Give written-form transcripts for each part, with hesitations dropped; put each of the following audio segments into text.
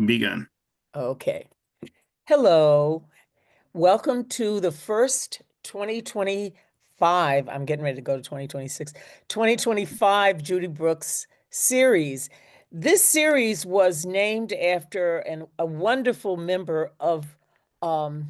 Begun. Okay. Hello. Welcome to the first 2025. I'm getting ready to go to 2026. 2025 Judy Brooks series. This series was named after a wonderful member of um,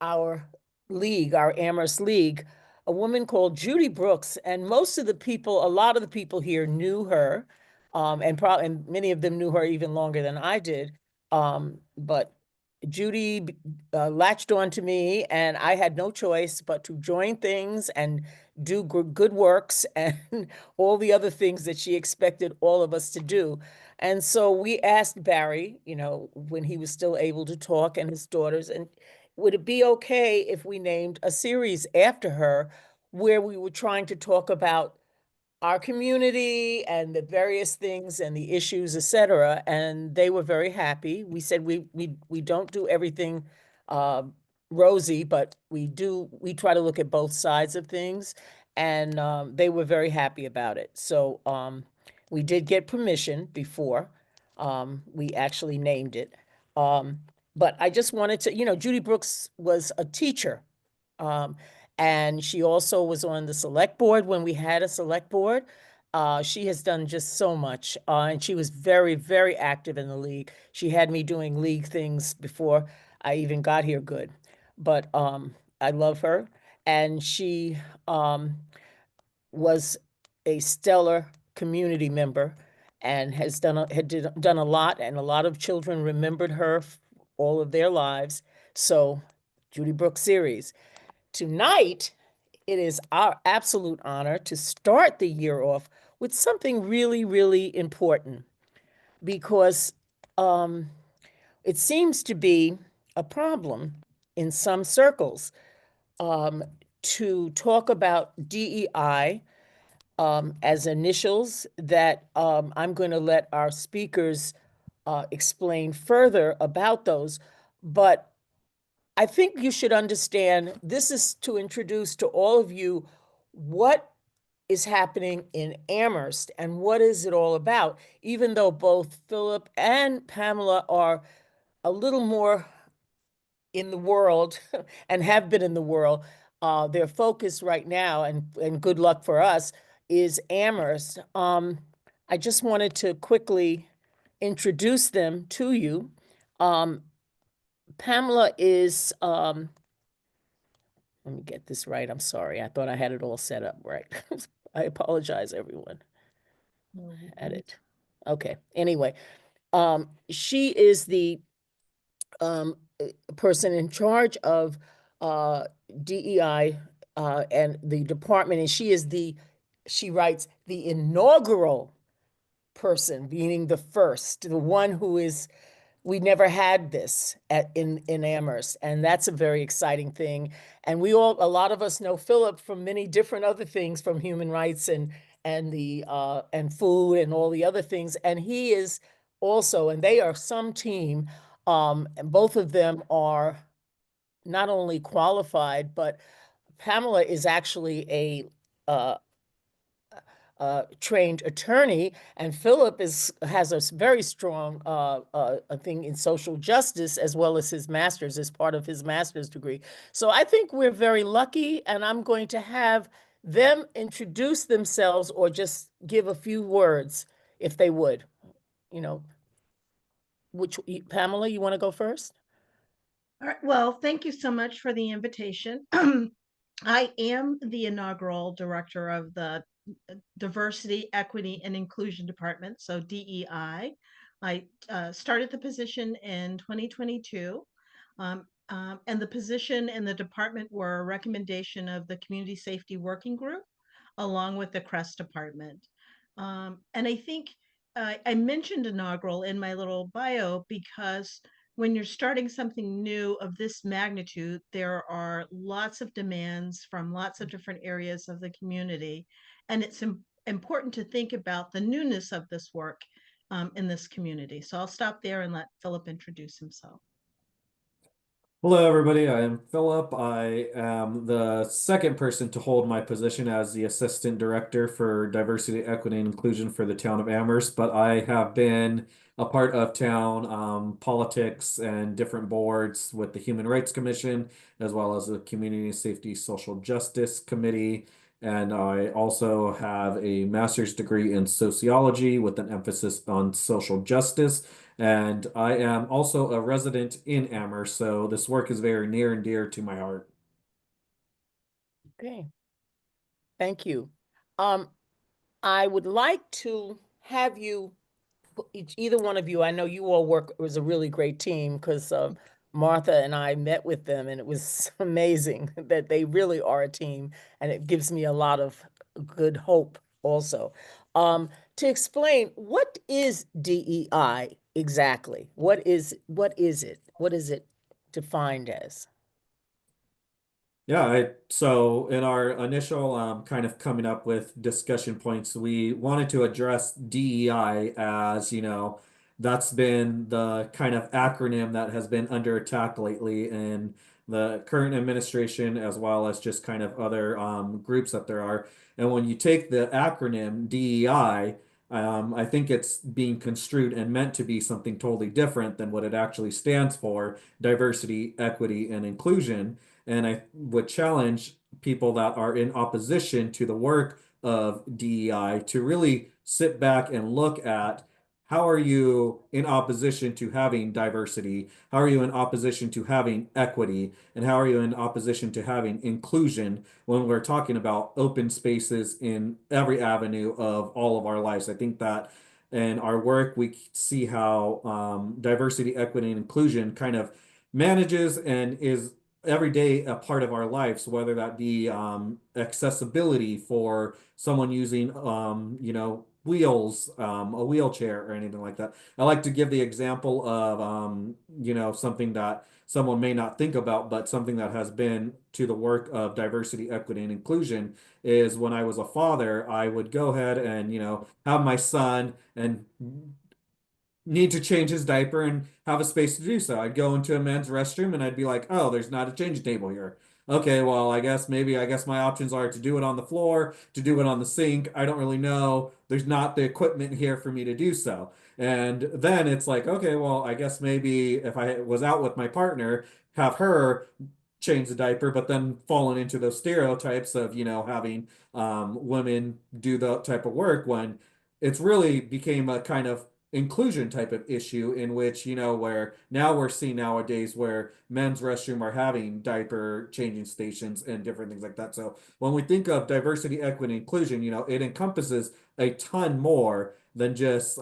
our league, our Amherst League, a woman called Judy Brooks. And most of the people, a lot of the people here knew her, and many of them knew her even longer than I did. But Judy latched on to me, and I had no choice but to join things and do good works and all the other things that she expected all of us to do. And so we asked Barry, when he was still able to talk, and his daughters, and would it be okay if we named a series after her where we were trying to talk about our community and the various things and the issues, et cetera. And they were very happy. We said we don't do everything uh, rosy, but we try to look at both sides of things. And they were very happy about it. So we did get permission before we actually named it. Um, but I just wanted to, Judy Brooks was a teacher. Um, and she also was on the select board when we had a select board. She has done just so much, and she was very, very active in the league. She had me doing league things before I even got here good. But I love her, and she was a stellar community member and done a lot, and a lot of children remembered her all of their lives. So, Judy Brooks series. Tonight, it is our absolute honor to start the year off with something really, really important because um, it seems to be a problem in some circles um, to talk about DEI as initials that I'm going to let our speakers explain further about those. But I think you should understand this is to introduce to all of you what is happening in Amherst and what is it all about, even though both Philip and Pamela are a little more in the world and have been in the world. Their focus right now, and good luck for us, is Amherst. I just wanted to quickly introduce them to you. Um, Pamela is let me get this right. I'm sorry. I thought I had it all set up right. I apologize, everyone. I had it. Okay. Anyway, she is the um, person in charge of DEI and the department, and she writes, the inaugural person, meaning the first, the one who is we never had this in Amherst, and that's a very exciting thing. And a lot of us know Philip from many different other things, from human rights and food and all the other things. And he is also, and they are some team, and both of them are not only qualified, but Pamela is actually uh, trained attorney, and Philip has a very strong thing in social justice as well as his master's, as part of his master's degree. So I think we're very lucky, and I'm going to have them introduce themselves or just give a few words if they would. You know, Pamela, you want to go first? All right. Well, thank you so much for the invitation. I am the inaugural director of the Diversity, Equity, and Inclusion Department, so DEI. I started the position in 2022, and the position and the department were a recommendation of the Community Safety Working Group, along with the CREST department. And I think I mentioned inaugural in my little bio because when you're starting something new of this magnitude, there are lots of demands from lots of different areas of the community. And it's important to think about the newness of this work in this community. So I'll stop there and let Philip introduce himself. Hello, everybody. I am Philip. I am the second person to hold my position as the Assistant Director for Diversity, Equity, and Inclusion for the town of Amherst, but I have been a part of town politics and different boards with the Human Rights Commission, as well as the Community Safety Social Justice Committee. And I also have a master's degree in sociology with an emphasis on social justice. And I am also a resident in Amherst, so this work is very near and dear to my heart. Okay, thank you. I would like to have you, either one of you, I know you all work, it was a really great team because Martha and I met with them and it was amazing that they really are a team, and it gives me a lot of good hope also. To explain, what is DEI exactly? What is it? What is it defined as? Yeah, so in our initial kind of coming up with discussion points, we wanted to address DEI as, that's been the kind of acronym that has been under attack lately in the current administration, as well as just kind of other groups that there are. And when you take the acronym DEI, I think it's being construed and meant to be something totally different than what it actually stands for, diversity, equity, and inclusion. And I would challenge people that are in opposition to the work of DEI to really sit back and look at how are you in opposition to having diversity? How are you in opposition to having equity? And how are you in opposition to having inclusion when we're talking about open spaces in every avenue of all of our lives? I think that in our work, we see how diversity, equity, and inclusion kind of manages and is every day a part of our lives, whether that be accessibility for someone using, wheels, a wheelchair or anything like that. I like to give the example of, something that someone may not think about, but something that has been to the work of diversity, equity, and inclusion is when I was a father, I would go ahead and, have my son and need to change his diaper and have a space to do so. I'd go into a men's restroom and I'd be like, oh, there's not a change table here. Okay, well, I guess my options are to do it on the floor, to do it on the sink. I don't really know. There's not the equipment here for me to do so. And then it's like, okay, well, I guess maybe if I was out with my partner, have her change the diaper, but then falling into those stereotypes of, having women do that type of work when it's really became a kind of inclusion type of issue in which, where now we're seeing nowadays where men's restroom are having diaper changing stations and different things like that. So when we think of diversity, equity, inclusion, it encompasses a ton more than just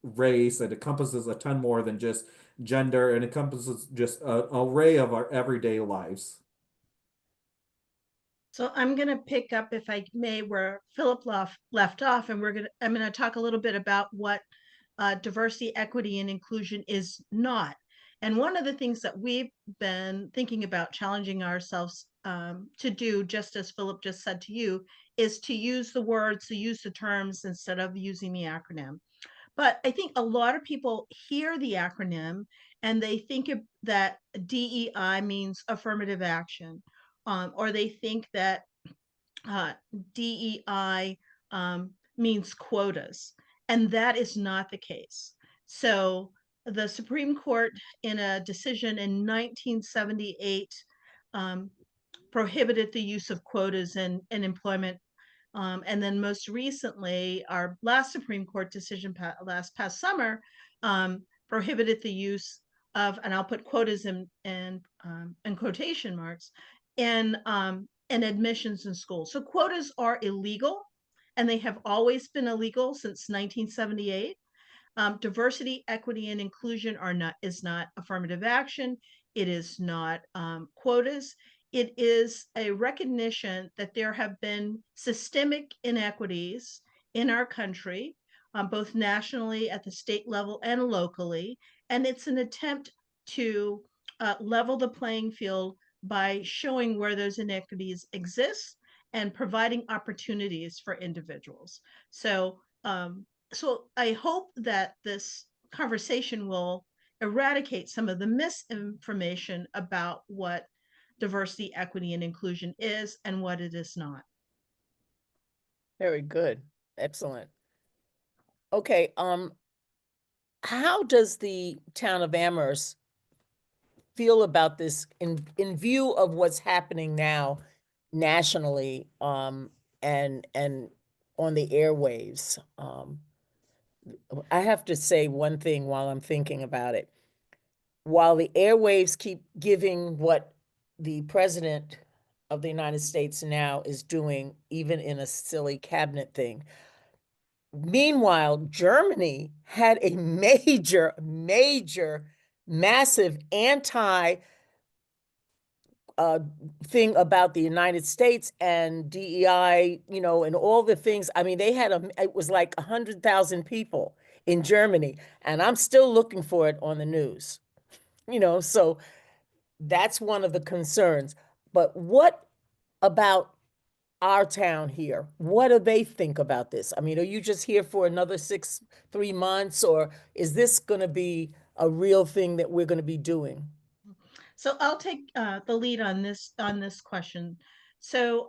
race. It encompasses a ton more than just gender. It encompasses just an array of our everyday lives. So I'm going to pick up, if I may, where Philip left off, and I'm going to talk a little bit about what diversity, equity, and inclusion is not. And one of the things that we've been thinking about challenging ourselves to do, just as Philip just said to you, is to use the words, to use the terms instead of using the acronym. But I think a lot of people hear the acronym and they think that DEI means affirmative action, or they think that DEI means quotas, and that is not the case. So the Supreme Court, in a decision in 1978, prohibited the use of quotas in employment. And then most recently, our last Supreme Court decision past summer prohibited the use of, and I'll put quotas in quotation marks, in admissions in schools. So quotas are illegal, and they have always been illegal since 1978. Diversity, equity, and inclusion is not affirmative action. It is not quotas. It is a recognition that there have been systemic inequities in our country, both nationally at the state level and locally. And it's an attempt to level the playing field by showing where those inequities exist and providing opportunities for individuals. So I hope that this conversation will eradicate some of the misinformation about what diversity, equity, and inclusion is and what it is not. Very good. Excellent. Okay, how does the town of Amherst feel about this in view of what's happening now nationally, and on the airwaves? I have to say one thing while I'm thinking about it. While the airwaves keep giving what the president of the United States now is doing, even in a silly cabinet thing, meanwhile, Germany had a major, massive anti thing about the United States and DEI, and all the things. I mean, it was like 100,000 people in Germany, and I'm still looking for it on the news, so that's one of the concerns. But what about our town here? What do they think about this? I mean, are you just here for another 3 months, or is this going to be a real thing that we're going to be doing? So I'll take the lead on this question. So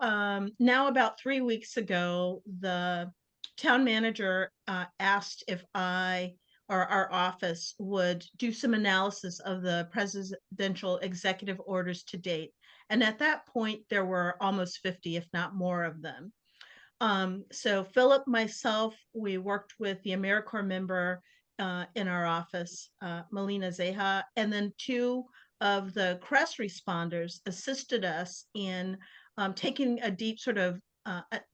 now about 3 weeks ago, the town manager asked if I or our office would do some analysis of the presidential executive orders to date. And at that point, there were almost 50, if not more of them. So Philip, myself, we worked with the AmeriCorps member in our office, Melina Zeha, and then two of the CREST responders assisted us in taking a deep sort of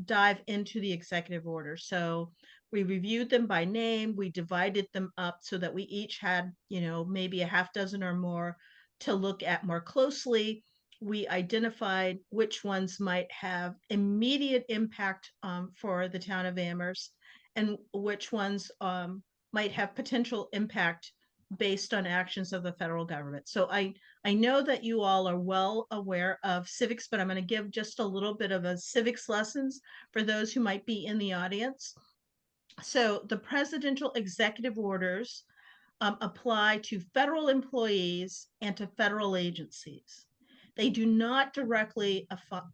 dive into the executive order. So we reviewed them by name, we divided them up so that we each had, maybe a half dozen or more to look at more closely. We identified which ones might have immediate impact for the town of Amherst and which ones might have potential impact based on actions of the federal government. So I know that you all are well aware of civics, but I'm going to give just a little bit of a civics lessons for those who might be in the audience. So the presidential executive orders apply to federal employees and to federal agencies. They do not directly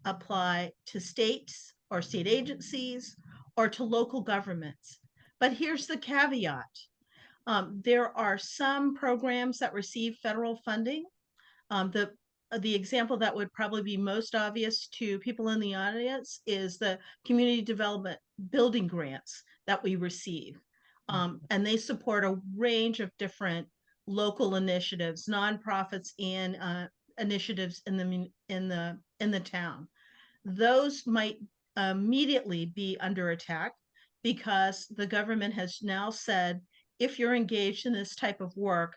apply to states or state agencies or to local governments. But here's the caveat. There are some programs that receive federal funding. The example that would probably be most obvious to people in the audience is the community development building grants that we receive. And they support a range of different local initiatives, nonprofits, and initiatives in the town. Those might immediately be under attack because the government has now said, if you're engaged in this type of work,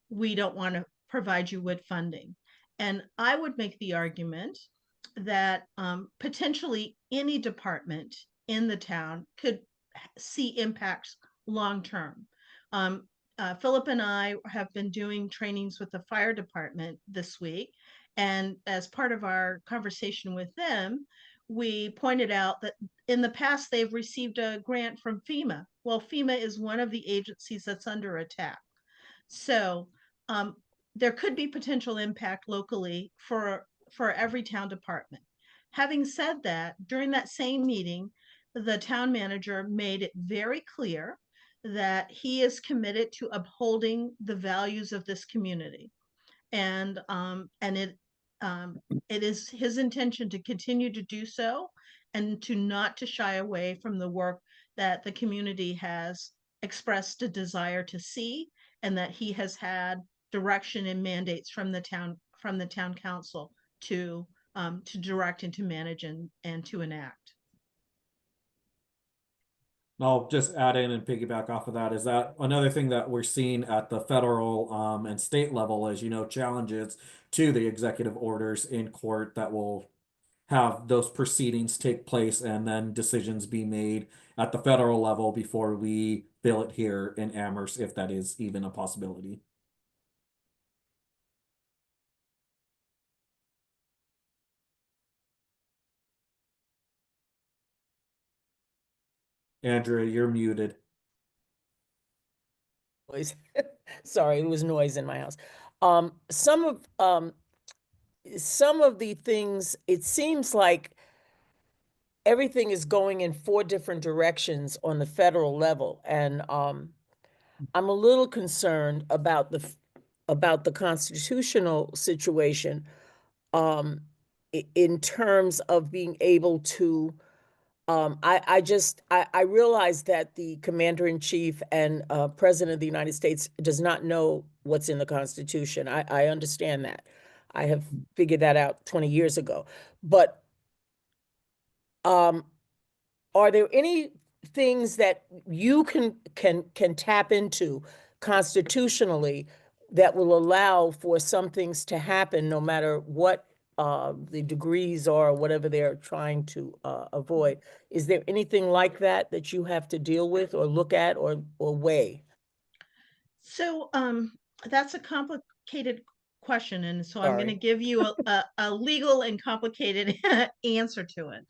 we don't want to provide you with funding. And I would make the argument that potentially any department in the town could see impacts long term. Philip and I have been doing trainings with the fire department this week. And as part of our conversation with them, we pointed out that in the past they've received a grant from FEMA. Well, FEMA is one of the agencies that's under attack. So there could be potential impact locally for every town department. Having said that, during that same meeting, the town manager made it very clear that he is committed to upholding the values of this community, and it is his intention to continue to do so and to not to shy away from the work that the community has expressed a desire to see, and that he has had direction and mandates from the town council to direct and to manage and to enact. I'll just add in and piggyback off of that is that another thing that we're seeing at the federal and state level is, challenges to the executive orders in court that will have those proceedings take place and then decisions be made at the federal level before we bill it here in Amherst, if that is even a possibility. Andrea, you're muted. noise. Sorry, it was noise in my house. Some of the things, it seems like everything is going in 4 different directions on the federal level, and I'm a little concerned about the constitutional situation, in terms of being able to. I realize that the commander-in-chief and president of the United States does not know what's in the Constitution. I understand that. I have figured that out 20 years ago. But are there any things that you can tap into constitutionally that will allow for some things to happen, no matter what the degrees are, whatever they're trying to avoid? Is there anything like that that you have to deal with or look at or weigh? So that's a complicated question, and so I'm going to Sorry. give you a legal and complicated answer to it.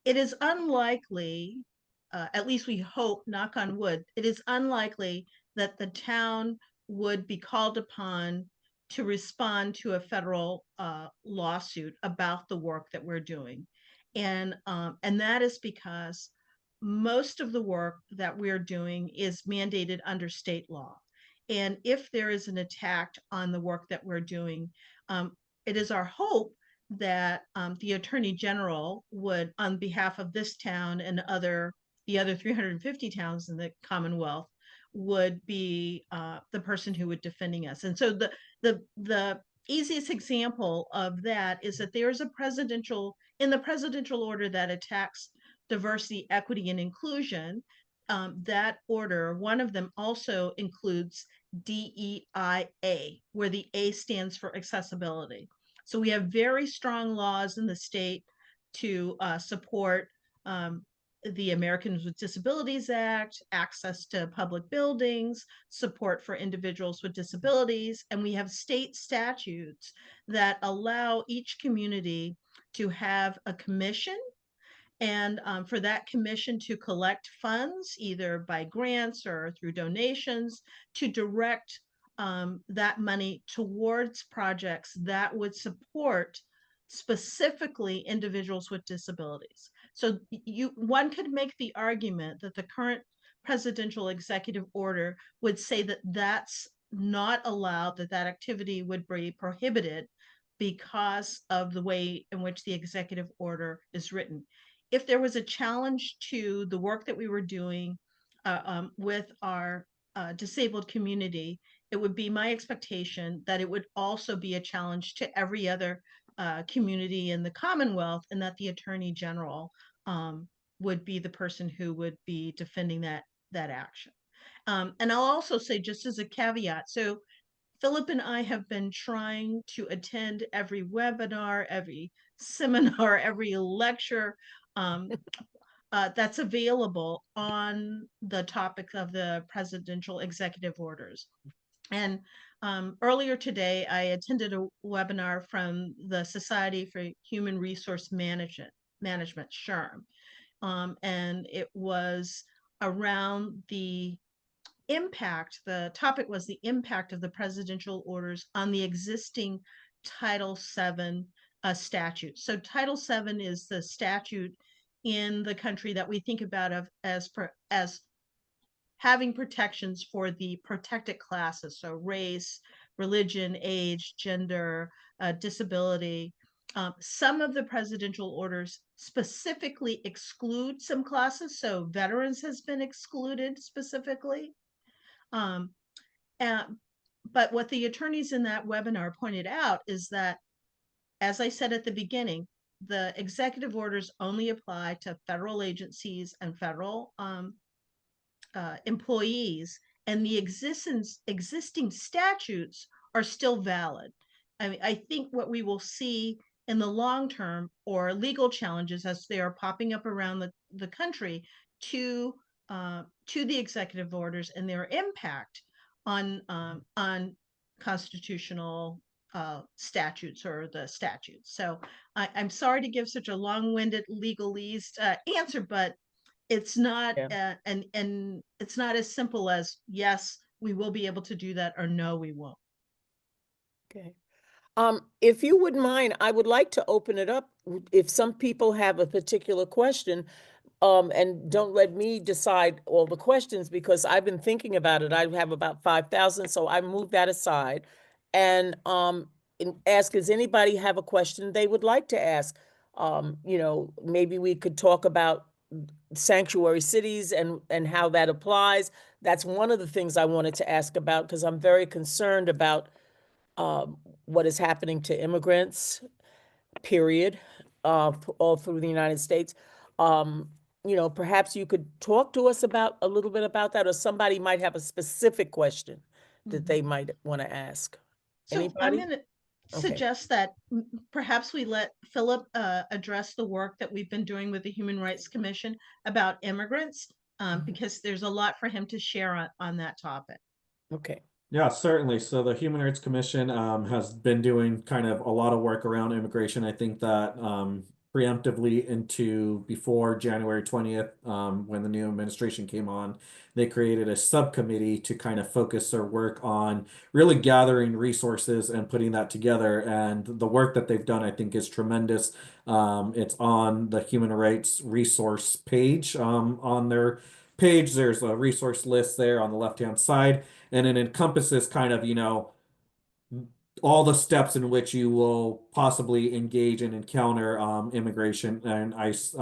It is unlikely, at least we hope, knock on wood, it is unlikely that the town would be called upon to respond to a federal lawsuit about the work that we're doing. And that is because most of the work that we're doing is mandated under state law. And if there is an attack on the work that we're doing, it is our hope that the Attorney General would, on behalf of this town and the other 350 towns in the Commonwealth, would be the person who would defending us. And so the easiest example of that is that there is a presidential order that attacks diversity, equity, and inclusion. That order, one of them also includes DEIA, where the A stands for accessibility. So we have very strong laws in the state to support the Americans with Disabilities Act, access to public buildings, support for individuals with disabilities, and we have state statutes that allow each community to have a commission, and for that commission to collect funds, either by grants or through donations, to direct that money towards projects that would support specifically individuals with disabilities. So one could make the argument that the current presidential executive order would say that that's not allowed, that activity would be prohibited because of the way in which the executive order is written. If there was a challenge to the work that we were doing with our disabled community, it would be my expectation that it would also be a challenge to every other community in the Commonwealth, and that the Attorney General would be the person who would be defending that action. And I'll also say, just as a caveat, so Philip and I have been trying to attend every webinar, every seminar, every lecture that's available on the topic of the presidential executive orders. And earlier today, I attended a webinar from the Society for Human Resource Management, SHRM. And it was around the topic was the impact of the presidential orders on the existing Title VII statute. So Title VII is the statute in the country that we think about as having protections for the protected classes, so race, religion, age, gender, disability. Some of the presidential orders specifically exclude some classes, so veterans has been excluded specifically. But what the attorneys in that webinar pointed out is that, as I said at the beginning, the executive orders only apply to federal agencies and federal employees, and the existing statutes are still valid. I mean, I think what we will see in the long term, or legal challenges as they are popping up around the country to the executive orders and their impact on constitutional statutes or the statutes. So I'm sorry to give such a long-winded legalese answer, but It's not, Yeah. and it's not as simple as, yes, we will be able to do that, or no, we won't. Okay. If you wouldn't mind, I would like to open it up if some people have a particular question. And don't let me decide all the questions because I've been thinking about it. I have about 5,000, so I moved that aside. And ask, does anybody have a question they would like to ask? Maybe we could talk about sanctuary cities and how that applies. That's one of the things I wanted to ask about because I'm very concerned about what is happening to immigrants, period, all through the United States. Perhaps you could talk to us about a little bit about that, or somebody might have a specific question that they might want to ask. So I'm Anybody? going to Okay. suggest that perhaps we let Philip address the work that we've been doing with the Human Rights Commission about immigrants, because there's a lot for him to share on that topic. Okay. Yeah, certainly. So the Human Rights Commission has been doing kind of a lot of work around immigration. I think that preemptively into before January 20th, when the new administration came on, they created a subcommittee to kind of focus their work on really gathering resources and putting that together. And the work that they've done, I think, is tremendous. It's on the Human Rights Resource page. On their page, there's a resource list there on the left-hand side, and it encompasses kind of, all the steps in which you will possibly engage and encounter immigration and ICE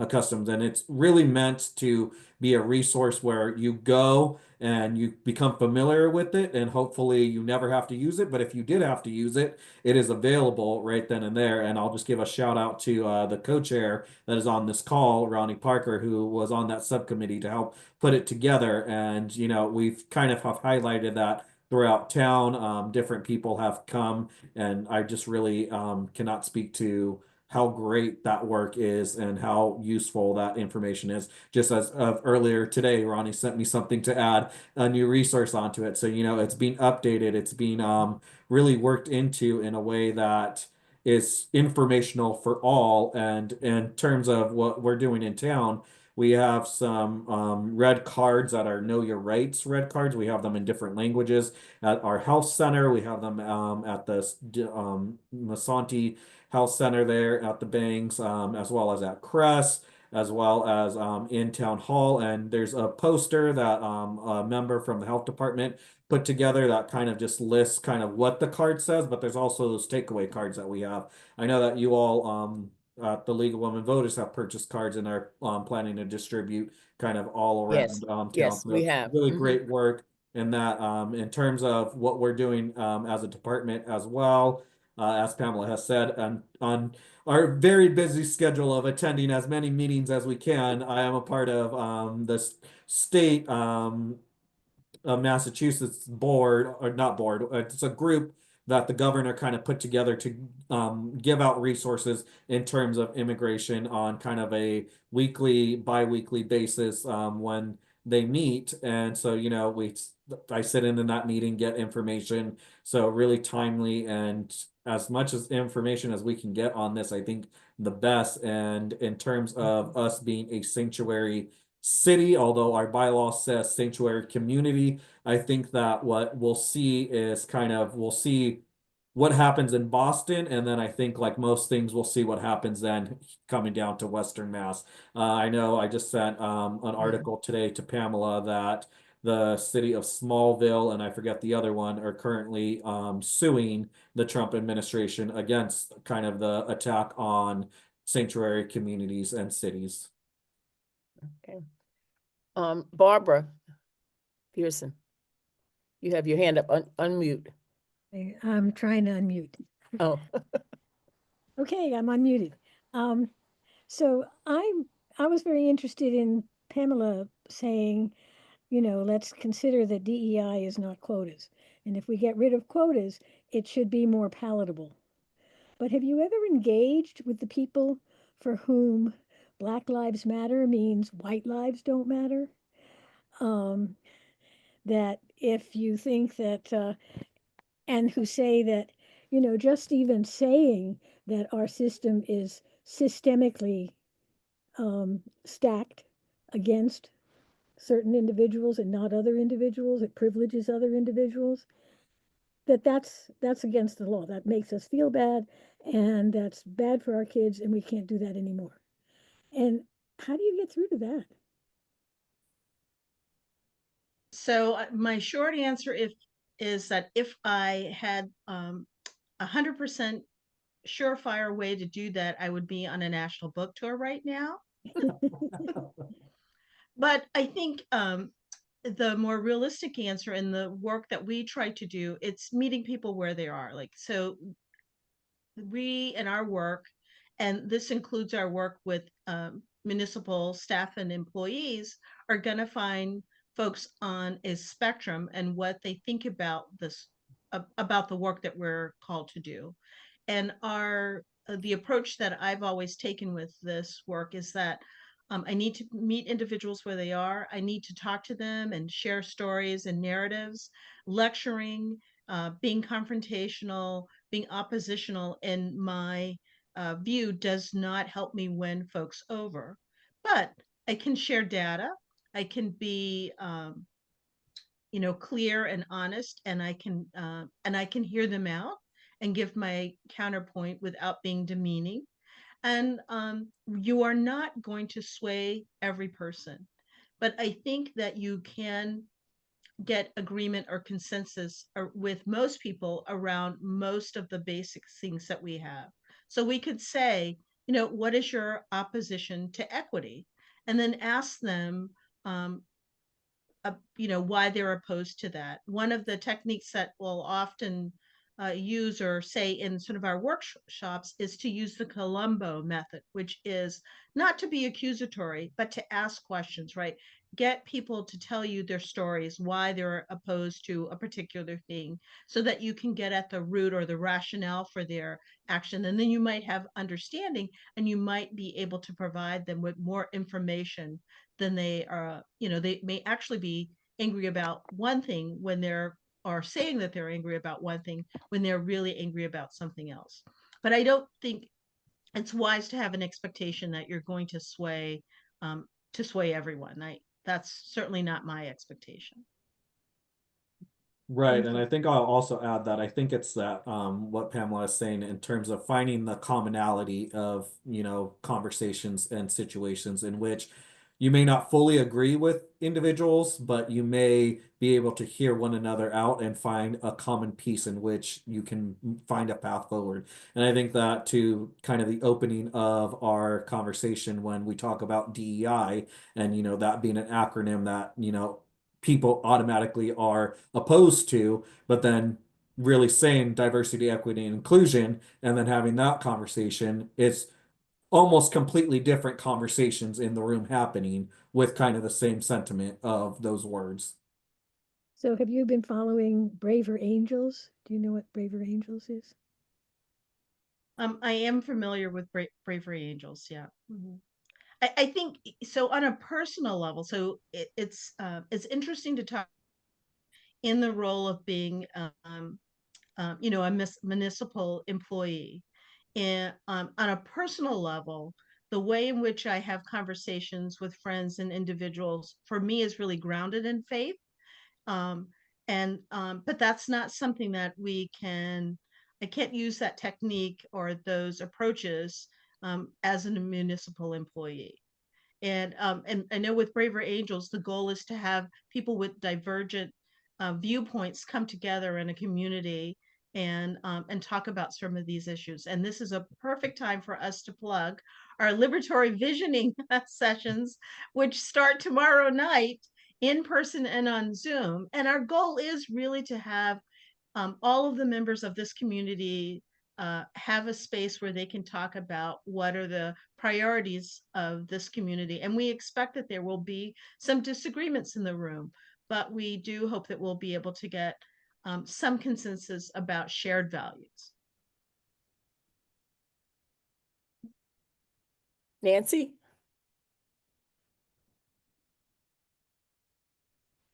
customs. And it's really meant to be a resource where you go and you become familiar with it, and hopefully you never have to use it. But if you did have to use it, it is available right then and there. And I'll just give a shout out to the co-chair that is on this call, Ronnie Parker, who was on that subcommittee to help put it together. And, we've kind of have highlighted that throughout town. Different people have come, and I just really cannot speak to how great that work is and how useful that information is. Just as of earlier today, Ronnie sent me something to add a new resource onto it. So, it's being updated, it's being really worked into in a way that is informational for all. And in terms of what we're doing in town, we have some red cards that are Know Your Rights red cards. We have them in different languages at our health center. We have them at the Masanti Health Center there at the Bangs, as well as at Cress, as well as in Town Hall. And there's a poster that a member from the health department put together that kind of just lists kind of what the card says, but there's also those takeaway cards that we have. I know that you all the League of Women Voters have purchased cards and are planning to distribute kind of all around Yes. town. Yes, So we it's have. really Mhm. great work in that. In terms of what we're doing as a department as well, as Pamela has said, and on our very busy schedule of attending as many meetings as we can, I am a part of the state Massachusetts board, or not board, it's a group that the governor kind of put together to give out resources in terms of immigration on kind of a weekly, bi-weekly basis when they meet. And so, I sit in that meeting, get information. So really timely, and as much as information as we can get on this, I think the best. And in terms of us being a sanctuary city, although our bylaw says sanctuary community, I think that what we'll see is we'll see what happens in Boston, and then I think, like most things, we'll see what happens then coming down to Western Mass. I know I just sent an article today to Pamela that the city of Smallville, and I forget the other one, are currently suing the Trump administration against kind of the attack on sanctuary communities and cities. Okay. Barbara Pearson, you have your hand up. Unmute. I'm trying to unmute. Oh, Okay, I'm unmuted. So I was very interested in Pamela saying, let's consider that DEI is not quotas. And if we get rid of quotas, it should be more palatable. But have you ever engaged with the people for whom Black Lives Matter means white lives don't matter? That if you think that and who say that, just even saying that our system is systemically stacked against certain individuals and not other individuals, it privileges other individuals, that's against the law. That makes us feel bad, and that's bad for our kids, and we can't do that anymore. And how do you get through to that? So my short answer is that if I had 100% surefire way to do that, I would be on a national book tour right now. But I think the more realistic answer in the work that we try to do, it's meeting people where they are. Like, so we in our work, and this includes our work with municipal staff and employees, are going to find folks on a spectrum and what they think about this, about the work that we're called to do. And our the approach that I've always taken with this work is that I need to meet individuals where they are. I need to talk to them and share stories and narratives. Lecturing, being confrontational, being oppositional in my view does not help me win folks over. But I can share data. I can be clear and honest, and I can hear them out and give my counterpoint without being demeaning. And you are not going to sway every person, but I think that you can get agreement or consensus with most people around most of the basic things that we have. So we could say, what is your opposition to equity? And then ask them, why they're opposed to that. One of the techniques that we'll often use or say in sort of our workshops is to use the Columbo method, which is not to be accusatory, but to ask questions, right? Get people to tell you their stories, why they're opposed to a particular thing, so that you can get at the root or the rationale for their action. And then you might have understanding, and you might be able to provide them with more information than they are. They may actually be angry about one thing when they're are saying that they're angry about one thing when they're really angry about something else. But I don't think it's wise to have an expectation that you're going to sway everyone. That's certainly not my expectation. Right, and I think I'll also add that I think it's that what Pamela is saying in terms of finding the commonality of, conversations and situations in which you may not fully agree with individuals, but you may be able to hear one another out and find a common piece in which you can find a path forward. And I think that to kind of the opening of our conversation when we talk about DEI and, that being an acronym that, people automatically are opposed to, but then really saying diversity, equity, and inclusion, and then having that conversation, it's almost completely different conversations in the room happening with kind of the same sentiment of those words. So have you been following Braver Angels? Do you know what Braver Angels is? I am familiar with Bravery Angels. Yeah. Mm-hmm. I think so on a personal level. So it's interesting to talk in the role of being, a municipal employee. And on a personal level, the way in which I have conversations with friends and individuals for me is really grounded in faith. But that's not something that I can't use that technique or those approaches as a municipal employee. And I know with Braver Angels, the goal is to have people with divergent viewpoints come together in a community and talk about some of these issues. And this is a perfect time for us to plug our liberatory visioning sessions, which start tomorrow night in person and on Zoom. And our goal is really to have all of the members of this community have a space where they can talk about what are the priorities of this community. And we expect that there will be some disagreements in the room, but we do hope that we'll be able to get some consensus about shared values. Nancy?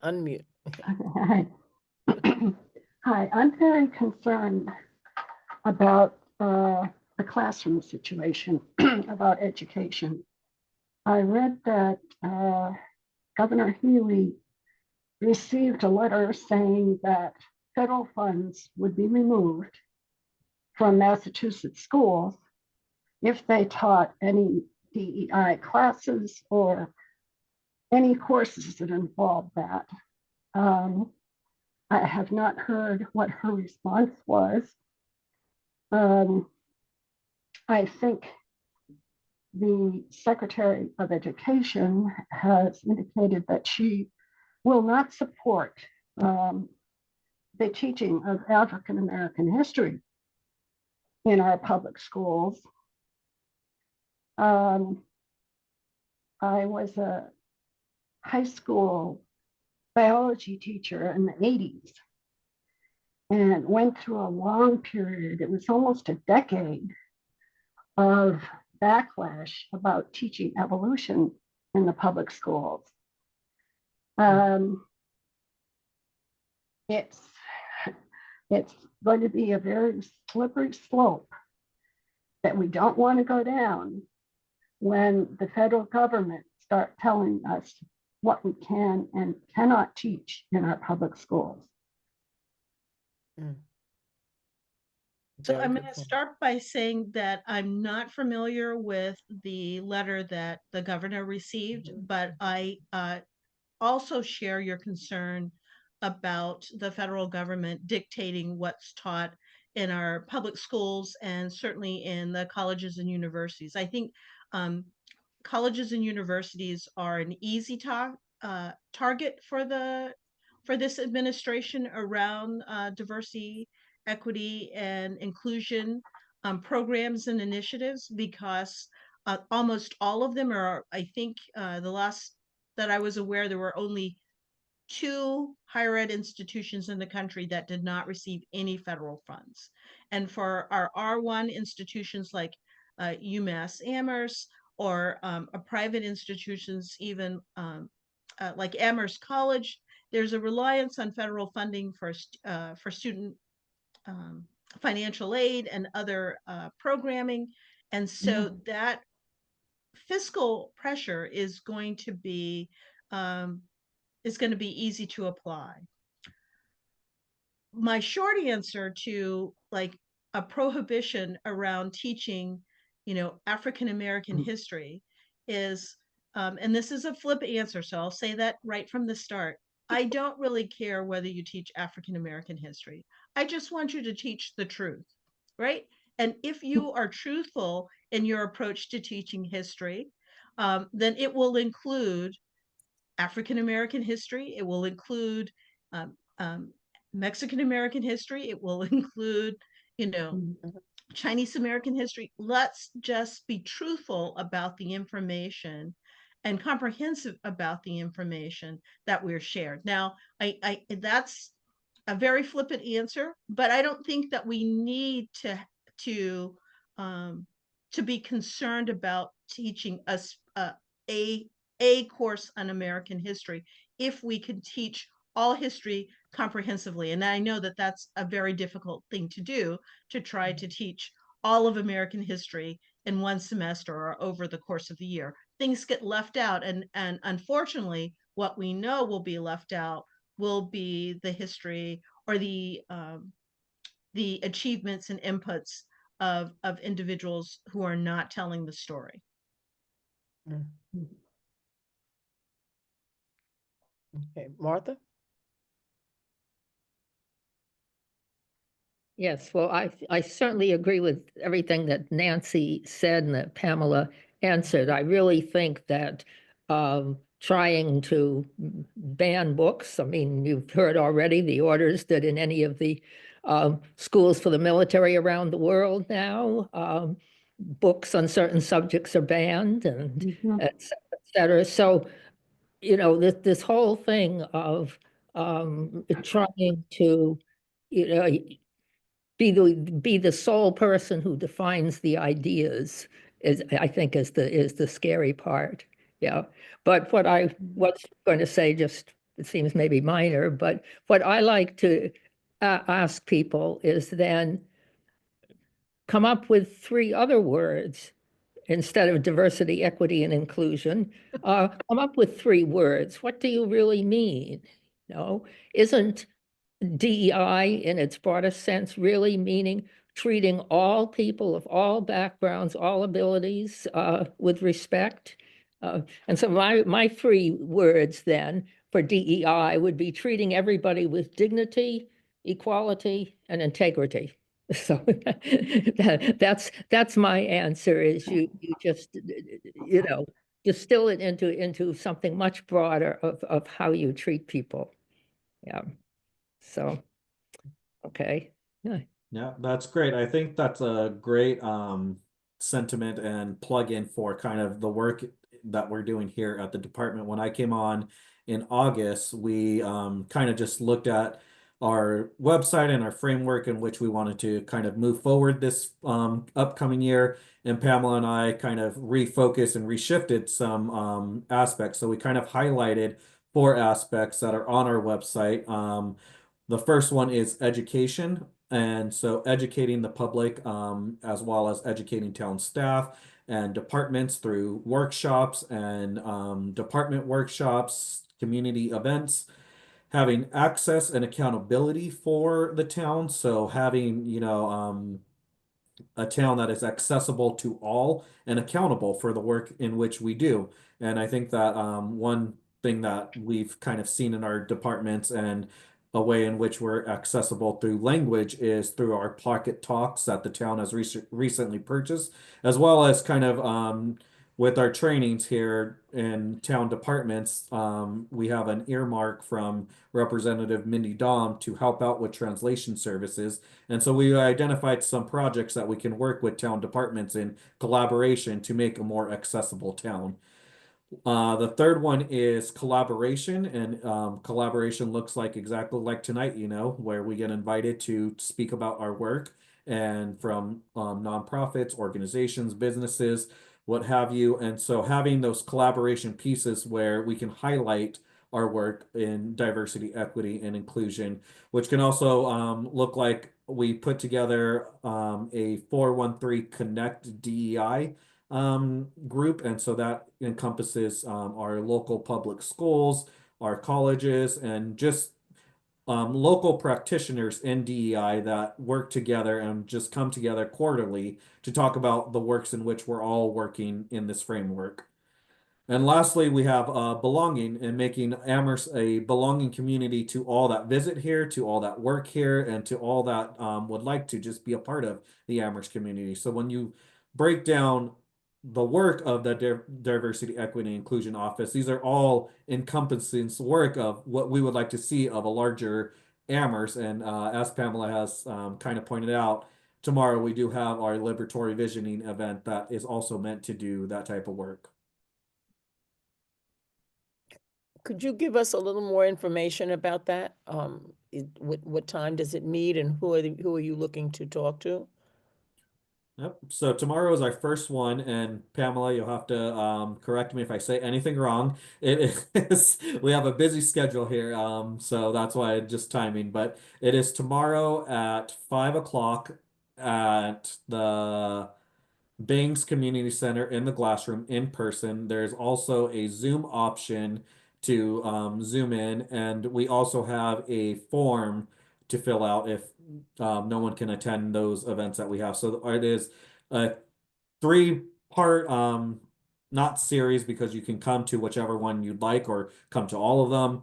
Unmute. Hi. Hi, I'm very concerned about the classroom situation, about education. I read that Governor Healy received a letter saying that federal funds would be removed from Massachusetts schools if they taught any DEI classes or any courses that involve that. I have not heard what her response was. I think the Secretary of Education has indicated that she will not support the teaching of African American history in our public schools. I was a high school biology teacher in the 80s and went through a long period, it was almost a decade, of backlash about teaching evolution in the public schools. It's going to be a very slippery slope that we don't want to go down when the federal government start telling us what we can and cannot teach in our public schools. So Very I'm good going to point. start by saying that I'm not familiar with the letter that the governor received, but I also share your concern about the federal government dictating what's taught in our public schools and certainly in the colleges and universities. I think colleges and universities are an easy target for this administration around diversity, equity, and inclusion programs and initiatives, because almost all of them are, I think the last that I was aware, there were only 2 higher ed institutions in the country that did not receive any federal funds. And for our R1 institutions like UMass Amherst, or private institutions, even like Amherst College, there's a reliance on federal funding for student financial aid and other programming. And so that fiscal pressure is going to be easy to apply. My short answer to like a prohibition around teaching, African American history is, and this is a flip answer, so I'll say that right from the start. I don't really care whether you teach African American history. I just want you to teach the truth, right? And if you are truthful in your approach to teaching history, then it will include African American history. It will include Mexican American history. It will include, Chinese American history. Let's just be truthful about the information and comprehensive about the information that we're shared. Now, I that's a very flippant answer, but I don't think that we need to be concerned about teaching us a course on American history if we can teach all history comprehensively. And I know that that's a very difficult thing to do, to try to teach all of American history in one semester or over the course of the year. Things get left out, and unfortunately, what we know will be left out will be the history or the achievements and inputs of individuals who are not telling the story. Okay, Martha? Yes, well, I certainly agree with everything that Nancy said and that Pamela answered. I really think that trying to ban books, I mean, you've heard already the orders that in any of the schools for the military around the world now, books on certain subjects are banned, and et cetera. So, this whole thing of trying to, be the sole person who defines the ideas is, I think, is the scary part. Yeah. But what's going to say, just, it seems maybe minor, but what I like to ask people is then come up with 3 other words instead of diversity, equity, and inclusion, come up with 3 words. What do you really mean? Isn't DEI in its broadest sense really meaning treating all people of all backgrounds, all abilities with respect? And so my 3 words then for DEI would be treating everybody with dignity, equality, and integrity. So that's my answer, is you just distill it into something much broader of how you treat people. Yeah. So, okay. Yeah. Yeah, that's great. I think that's a great sentiment and plug-in for kind of the work that we're doing here at the department. When I came on in August, we kind of just looked at our website and our framework in which we wanted to kind of move forward this upcoming year. And Pamela and I kind of refocused and reshifted some aspects. So we kind of highlighted 4 aspects that are on our website. The first one is education. And so educating the public, as well as educating town staff and departments through workshops and department workshops, community events, having access and accountability for the town. So having, a town that is accessible to all and accountable for the work in which we do. And I think that one thing that we've kind of seen in our departments and a way in which we're accessible through language is through our pocket talks that the town has recently purchased, as well as kind of with our trainings here in town departments. We have an earmark from Representative Mindy Dahm to help out with translation services. And so we identified some projects that we can work with town departments in collaboration to make a more accessible town. The third one is collaboration, and collaboration looks like exactly like tonight, where we get invited to speak about our work, and from nonprofits, organizations, businesses, what have you. And so having those collaboration pieces where we can highlight our work in diversity, equity, and inclusion, which can also look like we put together a 413 Connect DEI group. And so that encompasses our local public schools, our colleges, and just local practitioners in DEI that work together and just come together quarterly to talk about the works in which we're all working in this framework. And lastly, we have belonging, and making Amherst a belonging community to all that visit here, to all that work here, and to all that would like to just be a part of the Amherst community. So when you break down the work of the Diversity, Equity, and Inclusion Office, these are all encompassing work of what we would like to see of a larger Amherst. And as Pamela has kind of pointed out, tomorrow we do have our Liberatory Visioning event that is also meant to do that type of work. Could you give us a little more information about that? What time does it meet, and who are you looking to talk to? Yep. So tomorrow is our first one, and Pamela, you'll have to correct me if I say anything wrong. It is we have a busy schedule here, so that's why just timing. But it is tomorrow at 5 o'clock at the Bangs Community Center in the Glassroom in person. There's also a Zoom option to Zoom in, and we also have a form to fill out if no one can attend those events that we have. So it is a 3-part not series, because you can come to whichever one you'd like or come to all of them,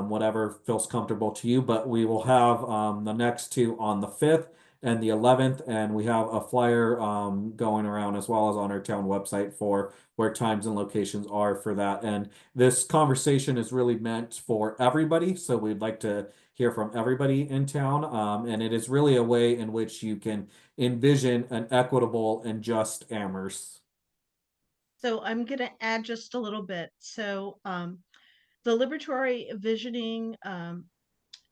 whatever feels comfortable to you. But we will have the next 2 on the 5th and the 11th, and we have a flyer going around as well as on our town website for where times and locations are for that. And this conversation is really meant for everybody, so we'd like to hear from everybody in town, and it is really a way in which you can envision an equitable and just Amherst. So I'm going to add just a little bit. So the Liberatory Visioning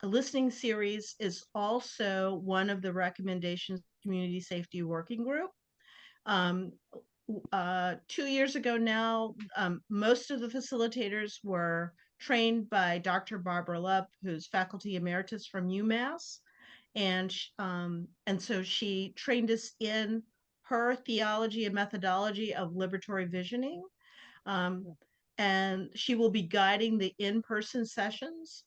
listening series is also one of the recommendations of the Community Safety Working Group. 2 years ago now, most of the facilitators were trained by Dr. Barbara Lupp, who's faculty emeritus from UMass. And so she trained us in her theology and methodology of liberatory visioning. And she will be guiding the in-person sessions.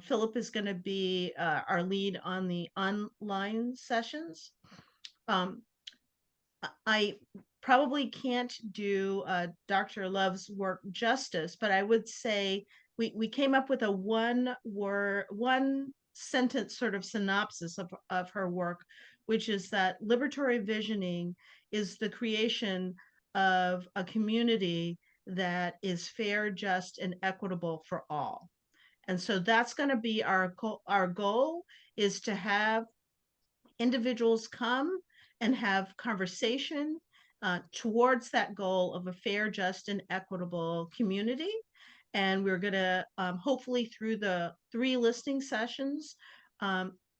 Philip is going to be our lead on the online sessions. I probably can't do Dr. Love's work justice, but I would say we came up with a one sentence sort of synopsis of her work, which is that liberatory visioning is the creation of a community that is fair, just, and equitable for all. And so that's going to be our goal, is to have individuals come and have conversation towards that goal of a fair, just, and equitable community. And we're going to hopefully, through the 3 listening sessions,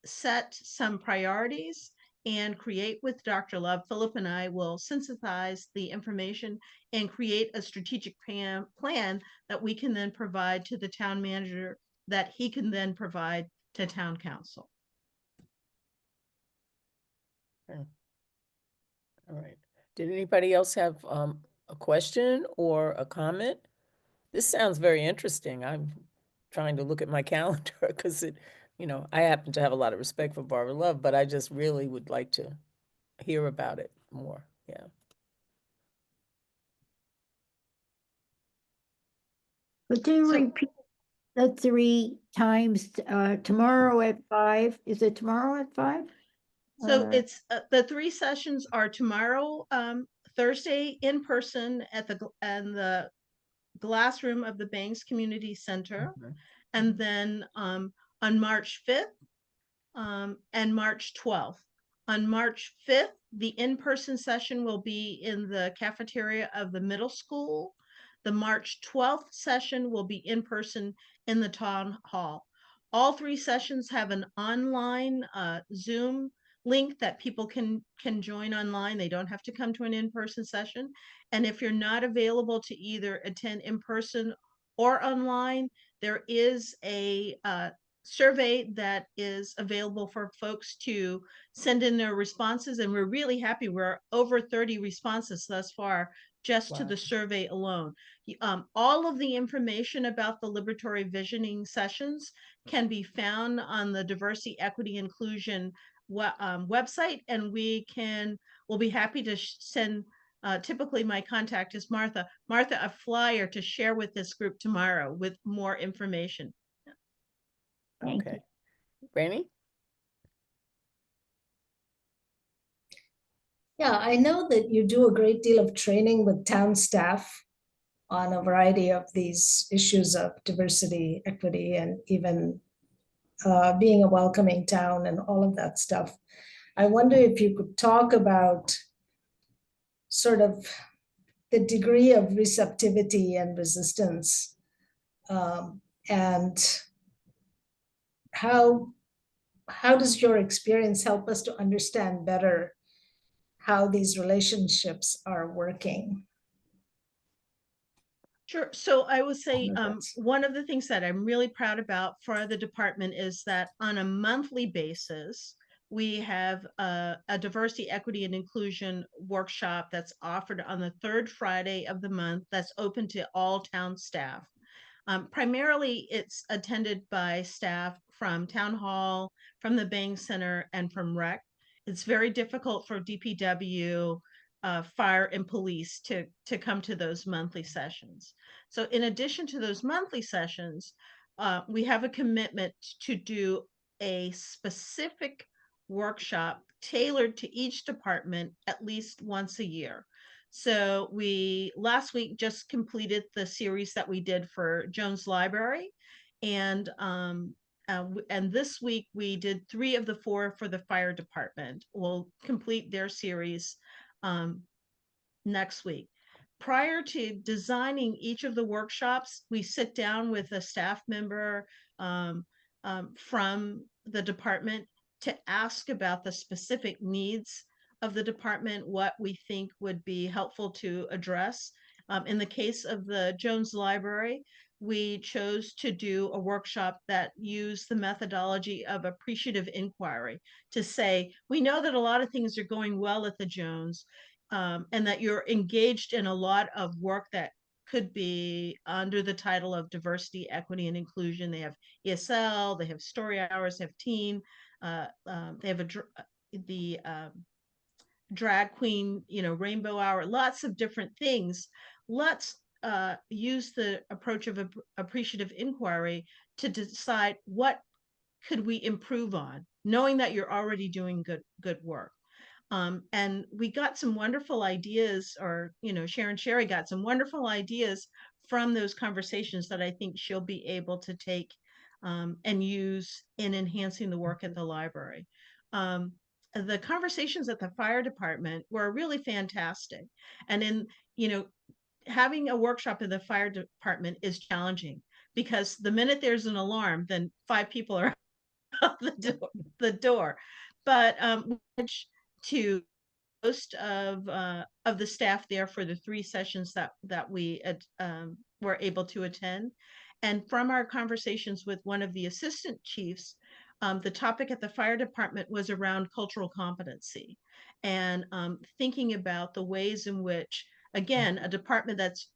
set some priorities and create with Dr. Love. Philip and I will synthesize the information and create a strategic plan that we can then provide to the town manager, that he can then provide to town council. All right. Did anybody else have a question or a comment? This sounds very interesting. I'm trying to look at my calendar because I happen to have a lot of respect for Barbara Love, but I just really would like to hear about it more. Yeah. Could you So- repeat the 3 times tomorrow at 5? Is it tomorrow at 5? So it's the 3 sessions are tomorrow, Thursday in person at the glass room of the Banks Community Center, Okay. and then on March 5th and March 12th. On March 5th, the in-person session will be in the cafeteria of the middle school. The March 12th session will be in person in the town hall. All 3 sessions have an online Zoom link that people can join online. They don't have to come to an in-person session. And if you're not available to either attend in person or online, there is a survey that is available for folks to send in their responses. And we're really happy. We're over 30 responses thus far, just to Wow. the survey alone. All of the information about the liberatory visioning sessions can be found on the Diversity, Equity, Inclusion website, and we'll be happy to send, typically my contact is Martha, a flyer to share with this group tomorrow with more information. Thank Okay. Rainey? Yeah, I know that you do a great deal of training with town staff on a variety of these issues of diversity, equity, and even being a welcoming town and all of that stuff. I wonder if you could talk about sort of the degree of receptivity and resistance, and how does your experience help us to understand better how these relationships are working? Sure. So I would say That's- one of the things that I'm really proud about for the department is that on a monthly basis, we have a diversity, equity, and inclusion workshop that's offered on the 3rd Friday of the month, that's open to all town staff. Primarily, it's attended by staff from Town Hall, from the Bank Center, and from Rec. It's very difficult for DPW, fire, and police to come to those monthly sessions. So in addition to those monthly sessions, we have a commitment to do a specific workshop tailored to each department at least once a year. So we last week just completed the series that we did for Jones Library, and this week we did 3 of the 4 for the fire department. We'll complete their series next week. Prior to designing each of the workshops, we sit down with a staff member from the department to ask about the specific needs of the department, what we think would be helpful to address. In the case of the Jones Library, we chose to do a workshop that used the methodology of appreciative inquiry to say, we know that a lot of things are going well at the Jones, and that you're engaged in a lot of work that could be under the title of diversity, equity, and inclusion. They have ESL, they have story hours, they have teen, they have the drag queen, rainbow hour, lots of different things. Let's use the approach of appreciative inquiry to decide what could we improve on, knowing that you're already doing good work. And we got some wonderful ideas, or, Sharon Sherry got some wonderful ideas from those conversations that I think she'll be able to take and use in enhancing the work at the library. The conversations at the fire department were really fantastic. And having a workshop in the fire department is challenging, because the minute there's an alarm, then 5 people are out the door. But to most of the staff there for the 3 sessions that we were able to attend. And from our conversations with one of the assistant chiefs, the topic at the fire department was around cultural competency, and thinking about the ways in which, again, a department that's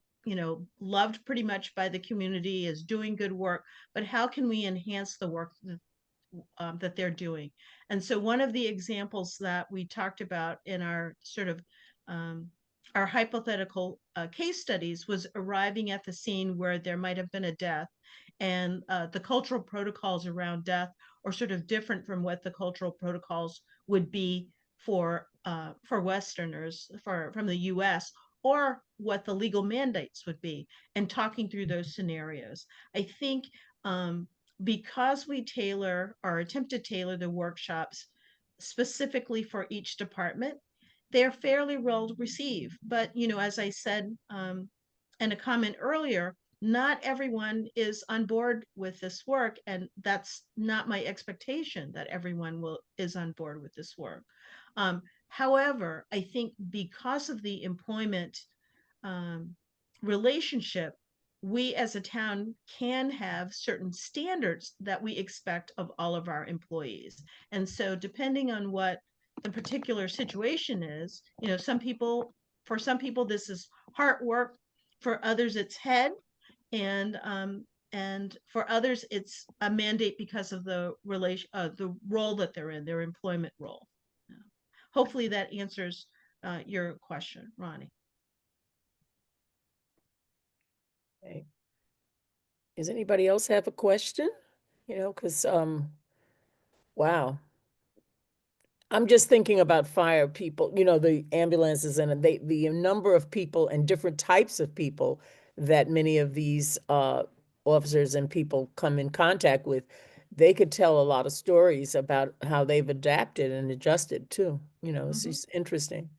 loved pretty much by the community, is doing good work, but how can we enhance the work that they're doing? And so one of the examples that we talked about in our sort of our hypothetical case studies was arriving at the scene where there might have been a death, and the cultural protocols around death are sort of different from what the cultural protocols would be for Westerners from the US, or what the legal mandates would be, and talking through those scenarios. I think because we tailor or attempt to tailor the workshops specifically for each department, they're fairly well received. But, as I said in a comment earlier, not everyone is on board with this work, and that's not my expectation, that everyone is on board with this work. However, I think because of the employment relationship, we as a town can have certain standards that we expect of all of our employees. And so depending on what the particular situation is, for some people this is heart work, for others it's head, and for others it's a mandate because of the role that they're in, their employment role. Hopefully that answers your question, Ronnie. Okay. Does anybody else have a question? Because, wow. I'm just thinking about fire people, the ambulances, and the number of people and different types of people that many of these officers and people come in contact with. They could tell a lot of stories about how they've adapted and adjusted too. It's just interesting.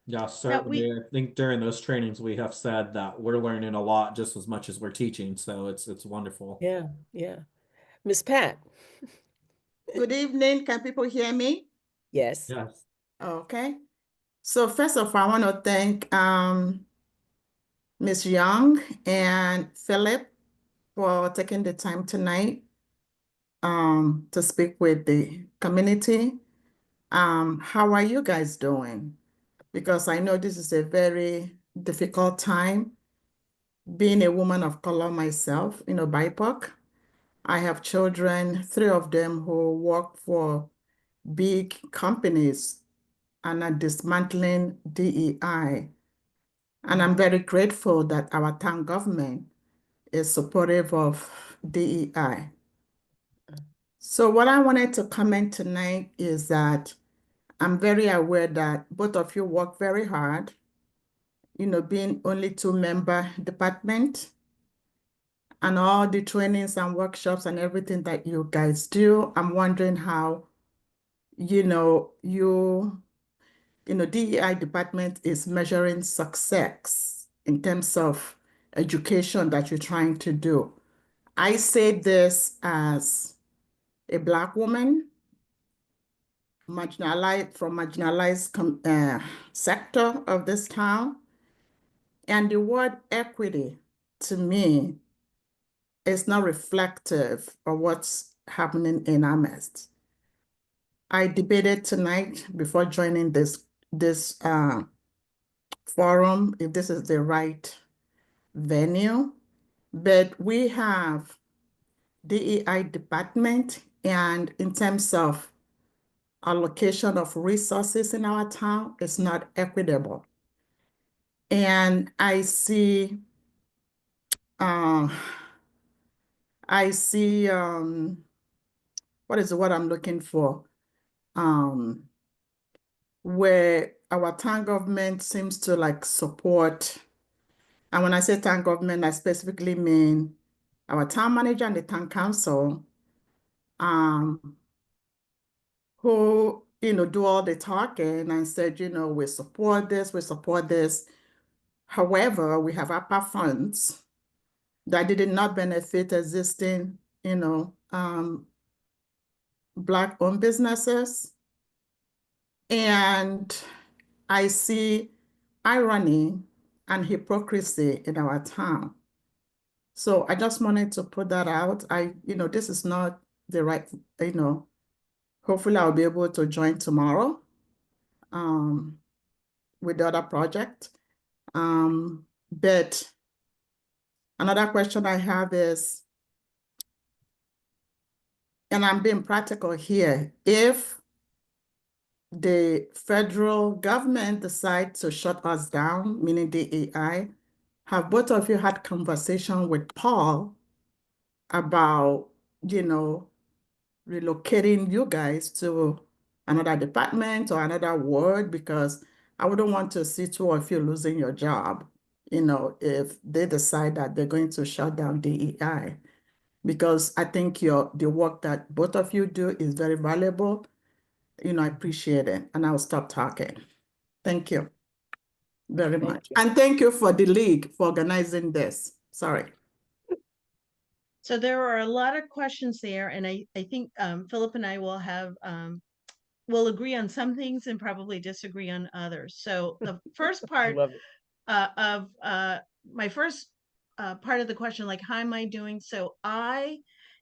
Yeah, certainly. I think during those trainings we have said that we're learning a lot just as much as we're teaching. So it's wonderful. Yeah, yeah. Miss Pat. Good evening. Can people hear me? Yes. Yes. Okay. So first of all, I want to thank Ms. Young and Philip for taking the time tonight to speak with the community. How are you guys doing? Because I know this is a very difficult time. Being a woman of color myself, BIPOC, I have children, 3 of them who work for big companies and are dismantling DEI. And I'm very grateful that our town government is supportive of DEI. So what I wanted to comment tonight is that I'm very aware that both of you work very hard, being only 2-member department, and all the trainings and workshops and everything that you guys do. I'm wondering how, DEI department is measuring success in terms of education that you're trying to do. I say this as a Black woman, marginalized sector of this town. And the word equity, to me, it's not reflective of what's happening in Amherst. I debated tonight before joining this forum if this is the right venue, but we have DEI department, and in terms of allocation of resources in our town, it's not equitable. And I see what is the word I'm looking for? Where our town government seems to like support, and when I say town government, I specifically mean our town manager and the town council, who, do all the talking and said, we support this, we support this. However, we have APA funds that did not benefit existing, Black-owned businesses. And I see irony and hypocrisy in our town. So I just wanted to put that out. This is not the right, hopefully I'll be able to join tomorrow with the other project. But another question I have is, and I'm being practical here, if the federal government decides to shut us down, meaning DEI, have both of you had conversation with Paul about, relocating you guys to another department or another ward? Because I wouldn't want to see two of you losing your job, if they decide that they're going to shut down DEI. Because I think the work that both of you do is very valuable. I appreciate it, and I'll stop talking. Thank you very much. And thank you for the league for organizing this. Sorry. So there are a lot of questions there, and I think Philip and I will have we'll agree on some things and probably disagree on others. So the first part of my first part of the question, like, how am I doing? So I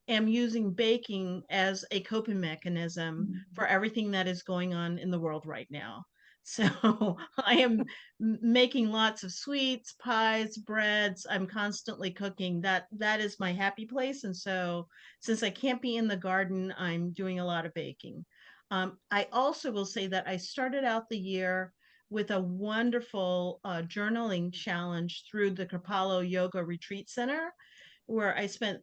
am using baking as a coping mechanism for everything that is going on in the world right now. So I am making lots of sweets, pies, breads. I'm constantly cooking. That is my happy place. And so since I can't be in the garden, I'm doing a lot of baking. I also will say that I started out the year with a wonderful journaling challenge through the Kripalu Yoga Retreat Center, where I spent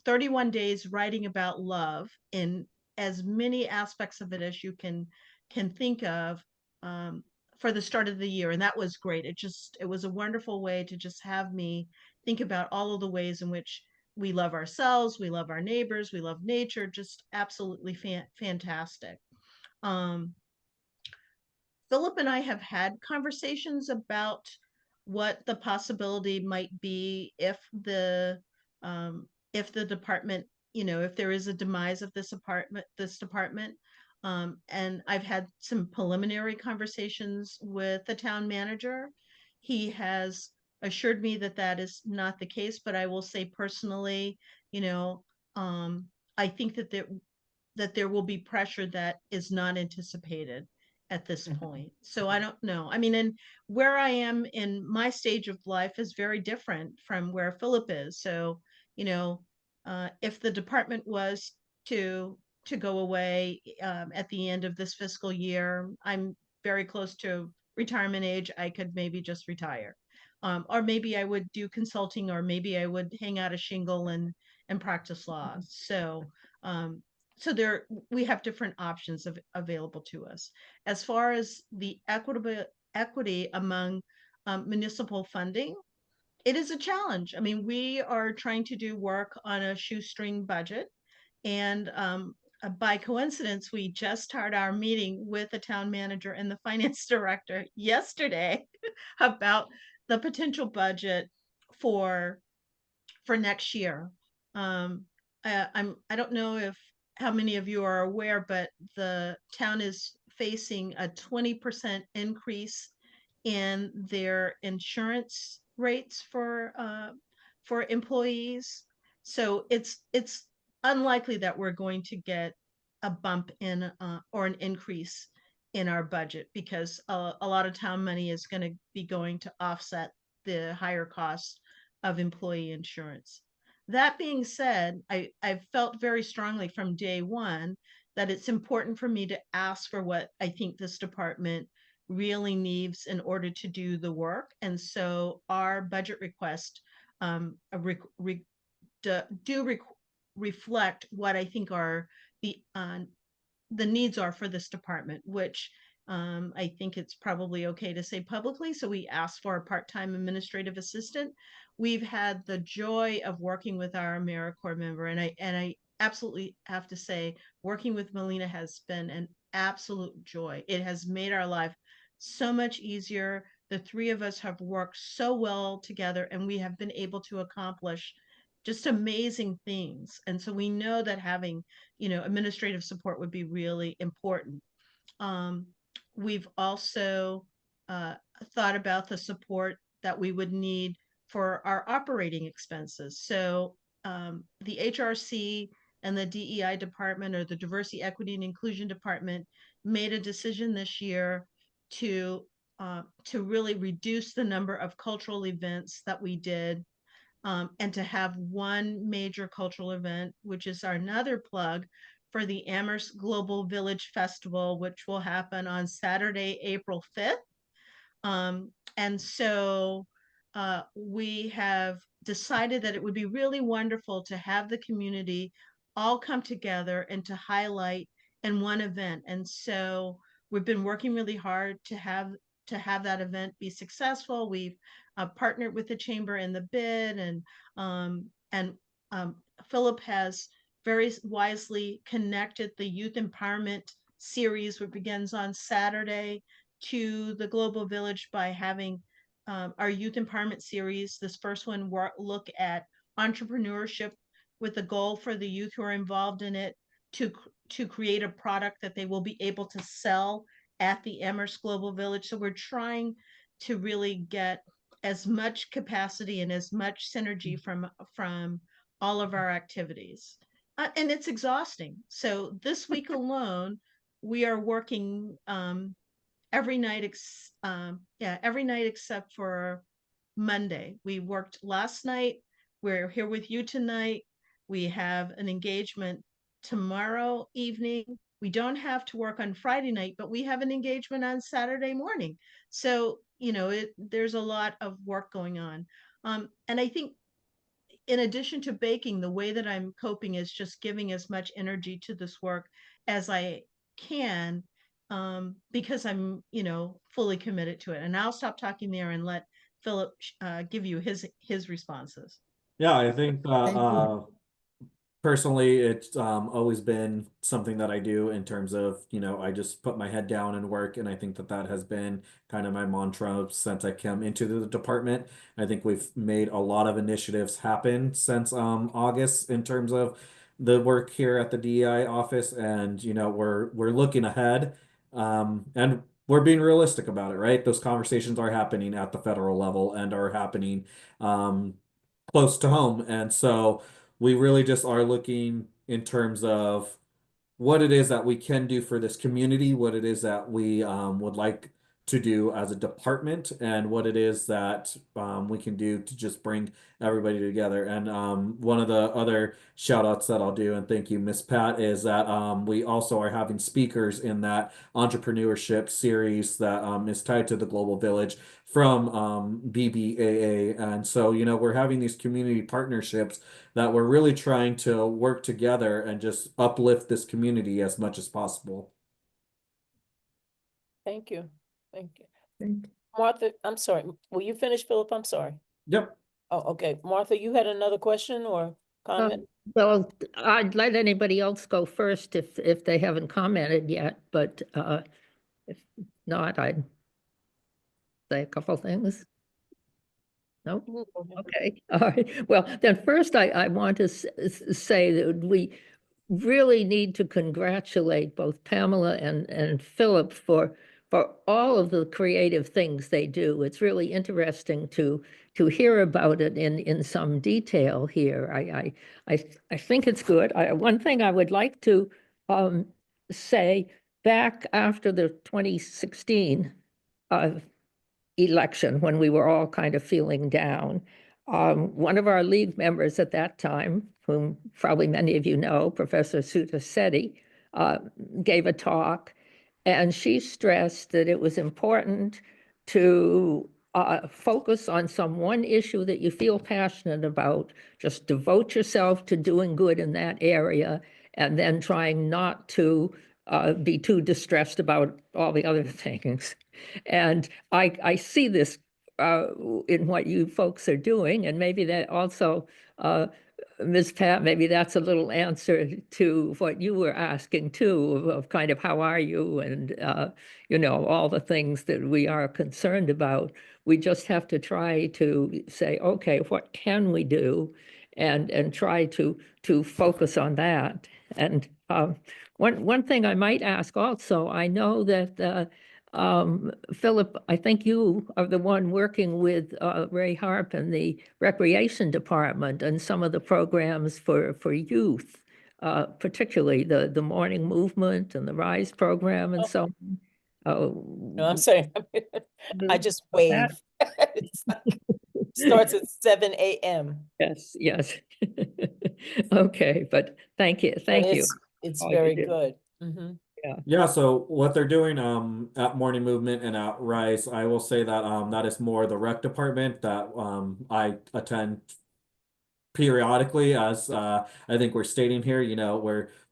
31 days writing about love in as many aspects of it as you can think of for the start of the year. And that was great. It was a wonderful way to just have me think about all of the ways in which we love ourselves, we love our neighbors, we love nature, just absolutely fantastic. Philip and I have had conversations about what the possibility might be if the department, if there is a demise of this department. And I've had some preliminary conversations with the town manager. He has assured me that that is not the case, but I will say personally, I think that there will be pressure that is not anticipated at this point. So I don't know. I mean, and where I am in my stage of life is very different from where Philip is. So, if the department was to go away at the end of this fiscal year, I'm very close to retirement age. I could maybe just retire. Or maybe I would do consulting, or maybe I would hang out a shingle and practice law. So, we have different options available to us. As far as the equity among municipal funding, it is a challenge. I mean, we are trying to do work on a shoestring budget, and by coincidence, we just started our meeting with the town manager and the finance director yesterday about the potential budget for next year. I don't know how many of you are aware, but the town is facing a 20% increase in their insurance rates for for employees. So it's unlikely that we're going to get a bump in or an increase in our budget, because a lot of town money is going to be going to offset the higher costs of employee insurance. That being said, I've felt very strongly from day one that it's important for me to ask for what I think this department really needs in order to do the work. And so our budget request reflect what I think are the needs are for this department, which I think it's probably okay to say publicly. So we asked for a part-time administrative assistant. We've had the joy of working with our AmeriCorps member, and I absolutely have to say, working with Melina has been an absolute joy. It has made our life so much easier. The three of us have worked so well together, and we have been able to accomplish just amazing things. And so we know that having, administrative support would be really important. We've also thought about the support that we would need for our operating expenses. So the HRC and the DEI department, or the Diversity, Equity, and Inclusion department, made a decision this year to really reduce the number of cultural events that we did, and to have one major cultural event, which is another plug for the Amherst Global Village Festival, which will happen on Saturday, April 5th. And so we have decided that it would be really wonderful to have the community all come together and to highlight in one event. And so we've been working really hard to have that event be successful. We've partnered with the chamber in the bid, and Philip has very wisely connected the Youth Empowerment Series, which begins on Saturday, to the Global Village by having our Youth Empowerment Series. This first one look at entrepreneurship with the goal for the youth who are involved in it to create a product that they will be able to sell at the Amherst Global Village. So we're trying to really get as much capacity and as much synergy from all of our activities. And it's exhausting. So this week alone, we are working every night, every night except for Monday. We worked last night. We're here with you tonight. We have an engagement tomorrow evening. We don't have to work on Friday night, but we have an engagement on Saturday morning. So, there's a lot of work going on. And I think in addition to baking, the way that I'm coping is just giving as much energy to this work as I can, because I'm, fully committed to it. And I'll stop talking there and let Philip give you his responses. Yeah, I think Thank you. personally, it's always been something that I do in terms of, I just put my head down and work. And I think that has been kind of my mantra since I came into the department. I think we've made a lot of initiatives happen since August in terms of the work here at the DEI office. And, we're looking ahead, and we're being realistic about it, right? Those conversations are happening at the federal level and are happening close to home. And so we really just are looking in terms of what it is that we can do for this community, what it is that we would like to do as a department, and what it is that we can do to just bring everybody together. And one of the other shout outs that I'll do, and thank you, Miss Pat, is that we also are having speakers in that entrepreneurship series that is tied to the Global Village from BBAA. And so, we're having these community partnerships that we're really trying to work together and just uplift this community as much as possible. Thank you. Martha, I'm sorry. Will you finish, Philip? I'm sorry. Yep. Oh, okay. Martha, you had another question or comment? Well, I'd let anybody else go first if they haven't commented yet, but if not, I'd say a couple things. No? Okay. All right. Well, then first I want to say that we really need to congratulate both Pamela and Philip for all of the creative things they do. It's really interesting to hear about it in some detail here. I think it's good. One thing I would like to say, back after the 2016 election, when we were all kind of feeling down, one of our league members at that time, whom probably many of you know, Professor Sutasetti, gave a talk, and she stressed that it was important to focus on some one issue that you feel passionate about, just devote yourself to doing good in that area, and then trying not to be too distressed about all the other things. And I see this in what you folks are doing, and maybe that also, Ms. Pat, maybe that's a little answer to what you were asking too, of kind of how are you, and you know, all the things that we are concerned about. We just have to try to say, okay, what can we do, and try to focus on that. And one thing I might ask also, I know that Philip, I think you are the one working with Ray Harp and the Recreation Department and some of the programs for youth, particularly the morning movement and the RISE program and so on. No, I'm saying, I just wave. It's like, starts at 7 a.m. Yes, yes. Okay, but thank you, thank you. It's all you very do. good. Mhm. Yeah, so what they're doing at Morning Movement and at Rice, I will say that that is more the rec department that I attend periodically, as I think we're stating here, you know,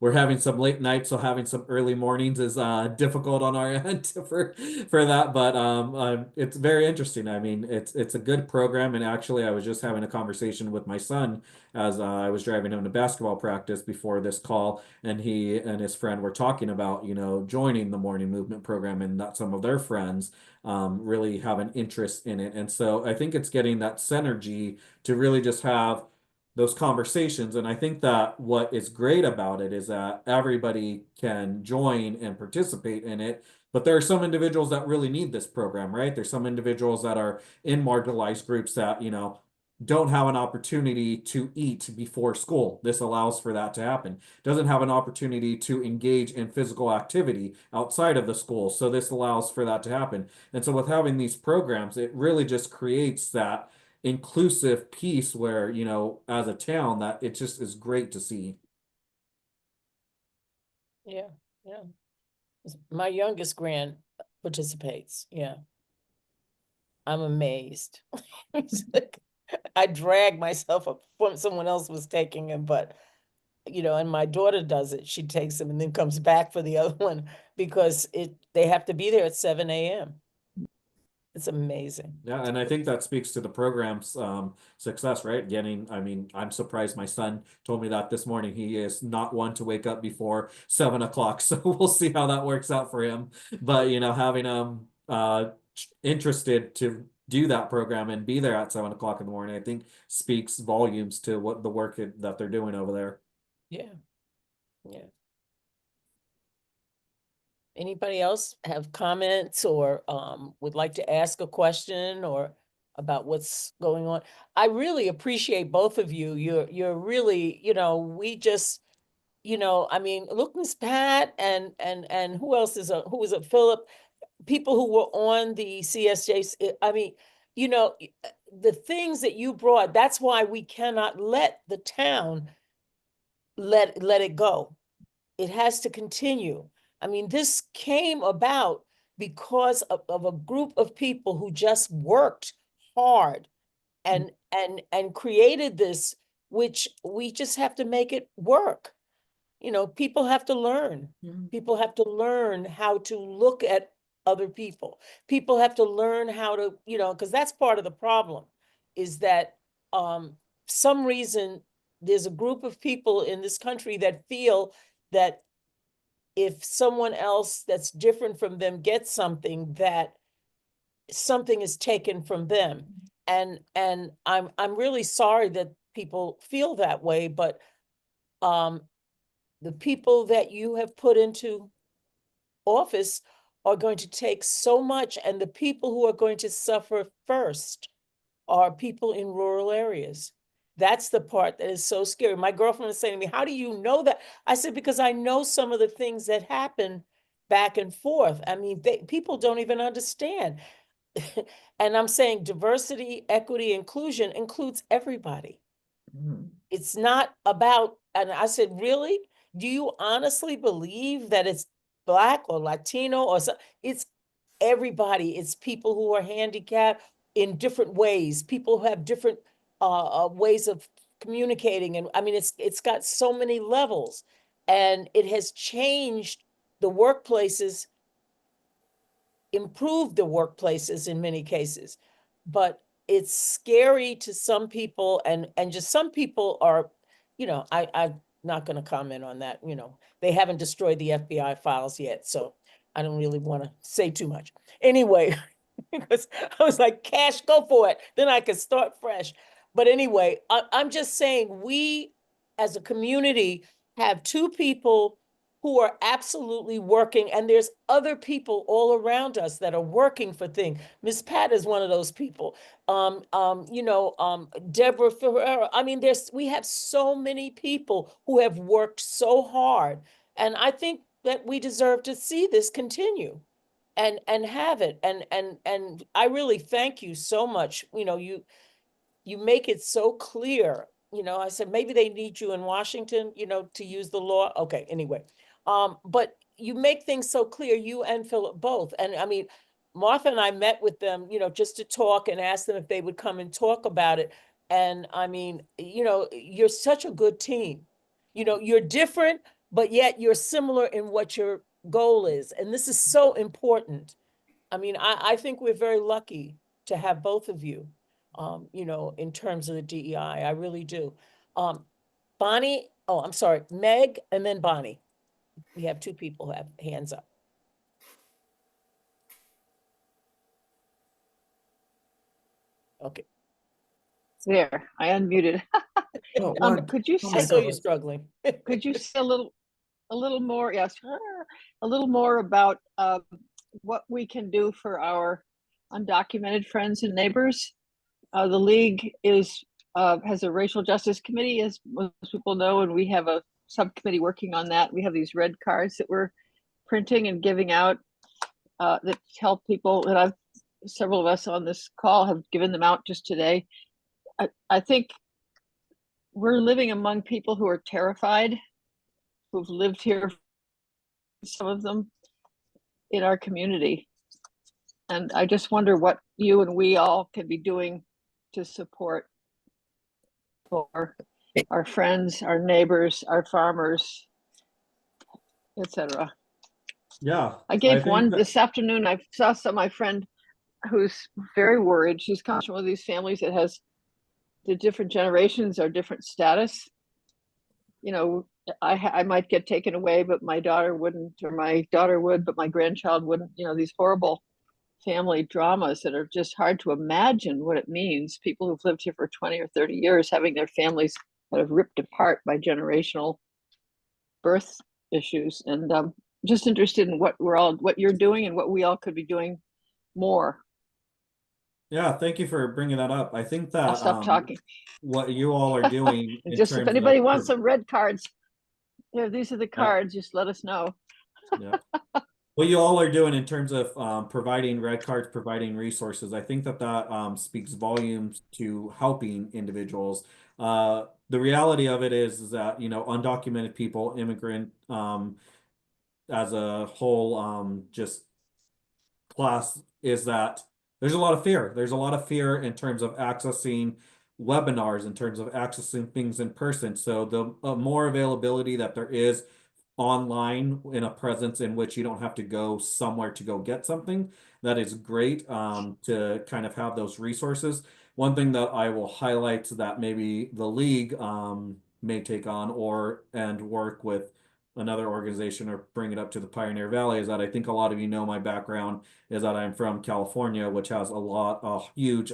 we're having some late nights, so having some early mornings is difficult on our end for that, but it's very interesting. I mean, it's a good program, and actually I was just having a conversation with my son as I was driving him to basketball practice before this call, and he and his friend were talking about, you know, joining the Morning Movement program, and that some of their friends really have an interest in it. And so I think it's getting that synergy to really just have those conversations. And I think that what is great about it is that everybody can join and participate in it. But there are some individuals that really need this program, right? There's some individuals that are in marginalized groups that, you know, don't have an opportunity to eat before school. This allows for that to happen. Doesn't have an opportunity to engage in physical activity outside of the school. So this allows for that to happen. And so with having these programs, it really just creates that inclusive piece where, you know, as a town, that it just is great to see. Yeah, yeah. My youngest grand participates. Yeah. I'm amazed. It's like, I drag myself up when someone else was taking him, but you know, and my daughter does it. She takes them and then comes back for the other one because they have to be there at 7 a.m. It's amazing. Yeah, and I think that speaks to the program's success, right? I mean, I'm surprised my son told me that this morning. He is not one to wake up before 7 o'clock, so we'll see how that works out for him. But you know, having interested to do that program and be there at 7 o'clock in the morning, I think speaks volumes to what the work that they're doing over there. Yeah. Yeah. Anybody else have comments or would like to ask a question or about what's going on? I really appreciate both of you. You're really, you know, we just, you know, I mean, look, Miss Pat and who else who was it, Philip? People who were on the CSJ. I mean, you know, the things that you brought, that's why we cannot let the town let it go. It has to continue. I mean, this came about because of a group of people who just worked hard and created this, which we just have to make it work. You know, people have to learn. People have to learn how to look at other people. People have to learn how to, you know, because that's part of the problem, is that some reason there's a group of people in this country that feel that if someone else that's different from them gets something, that something is taken from them. And I'm really sorry that people feel that way, but the people that you have put into office are going to take so much, and the people who are going to suffer first are people in rural areas. That's the part that is so scary. My girlfriend was saying to me, how do you know that? I said, because I know some of the things that happen back and forth. I mean, people don't even understand. And I'm saying diversity, equity, inclusion includes everybody. It's not about, and I said, really? Do you honestly believe that it's Black or Latino or so? It's everybody. It's people who are handicapped in different ways. People who have different ways of communicating. And I mean, it's got so many levels, and it has changed the workplaces, improved the workplaces in many cases. But it's scary to some people, and just some people are, you know, I'm not going to comment on that. You know, they haven't destroyed the FBI files yet, so I don't really want to say too much. Anyway, because I was like, Cash, go for it. Then I could start fresh. But anyway, I'm just saying, we as a community have two people who are absolutely working, and there's other people all around us that are working for things. Miss Pat is one of those people. Deborah Ferreira. I mean, we have so many people who have worked so hard, and I think that we deserve to see this continue and have it. And I really thank you so much. You know, you make it so clear. You know, I said, maybe they need you in Washington, you know, to use the law. Okay, anyway. But you make things so clear, you and Philip both. And I mean, Martha and I met with them, you know, just to talk and ask them if they would come and talk about it. And I mean, you know, you're such a good team. You know, you're different, but yet you're similar in what your goal is. And this is so important. I mean, I think we're very lucky to have both of you, you know, in terms of the DEI. I really do. Bonnie, oh, I'm sorry, Meg, and then Bonnie. We have two people who have hands up. Okay. There, I unmuted. Oh, wow. Could you Oh I my say, saw you God. struggling. could you say a little more, yes, a little more about what we can do for our undocumented friends and neighbors? The league has a racial justice committee, as most people know, and we have a subcommittee working on that. We have these red cards that we're printing and giving out that help people, that several of us on this call have given them out just today. I think we're living among people who are terrified, who've lived here, some of them in our community. And I just wonder what you and we all can be doing to support for our friends, our neighbors, our farmers, etc. Yeah, I gave think one that- this afternoon. I saw my friend who's very worried. She's comes from one of these families that has the different generations are different status. You know, I might get taken away, but my daughter wouldn't, or my daughter would, but my grandchild wouldn't. You know, these horrible family dramas that are just hard to imagine what it means. People who've lived here for 20 or 30 years having their families kind of ripped apart by generational birth issues. And just interested in what you're doing and what we all could be doing more. Yeah, thank you for bringing that up. I think I'll that stop talking. what you all are doing in Just if terms anybody of wants some red cards, yeah, these are the cards. Just let us know. yeah. What you all are doing in terms of providing red cards, providing resources, I think that speaks volumes to helping individuals. The reality of it is that, you know, undocumented people, immigrant as a whole, just class, is that there's a lot of fear. There's a lot of fear in terms of accessing webinars, in terms of accessing things in person. So the more availability that there is online in a presence in which you don't have to go somewhere to go get something, that is great to kind of have those resources. One thing that I will highlight that maybe the league may take on and work with another organization or bring it up to the Pioneer Valley is that I think a lot of you know my background is that I'm from California, which has a huge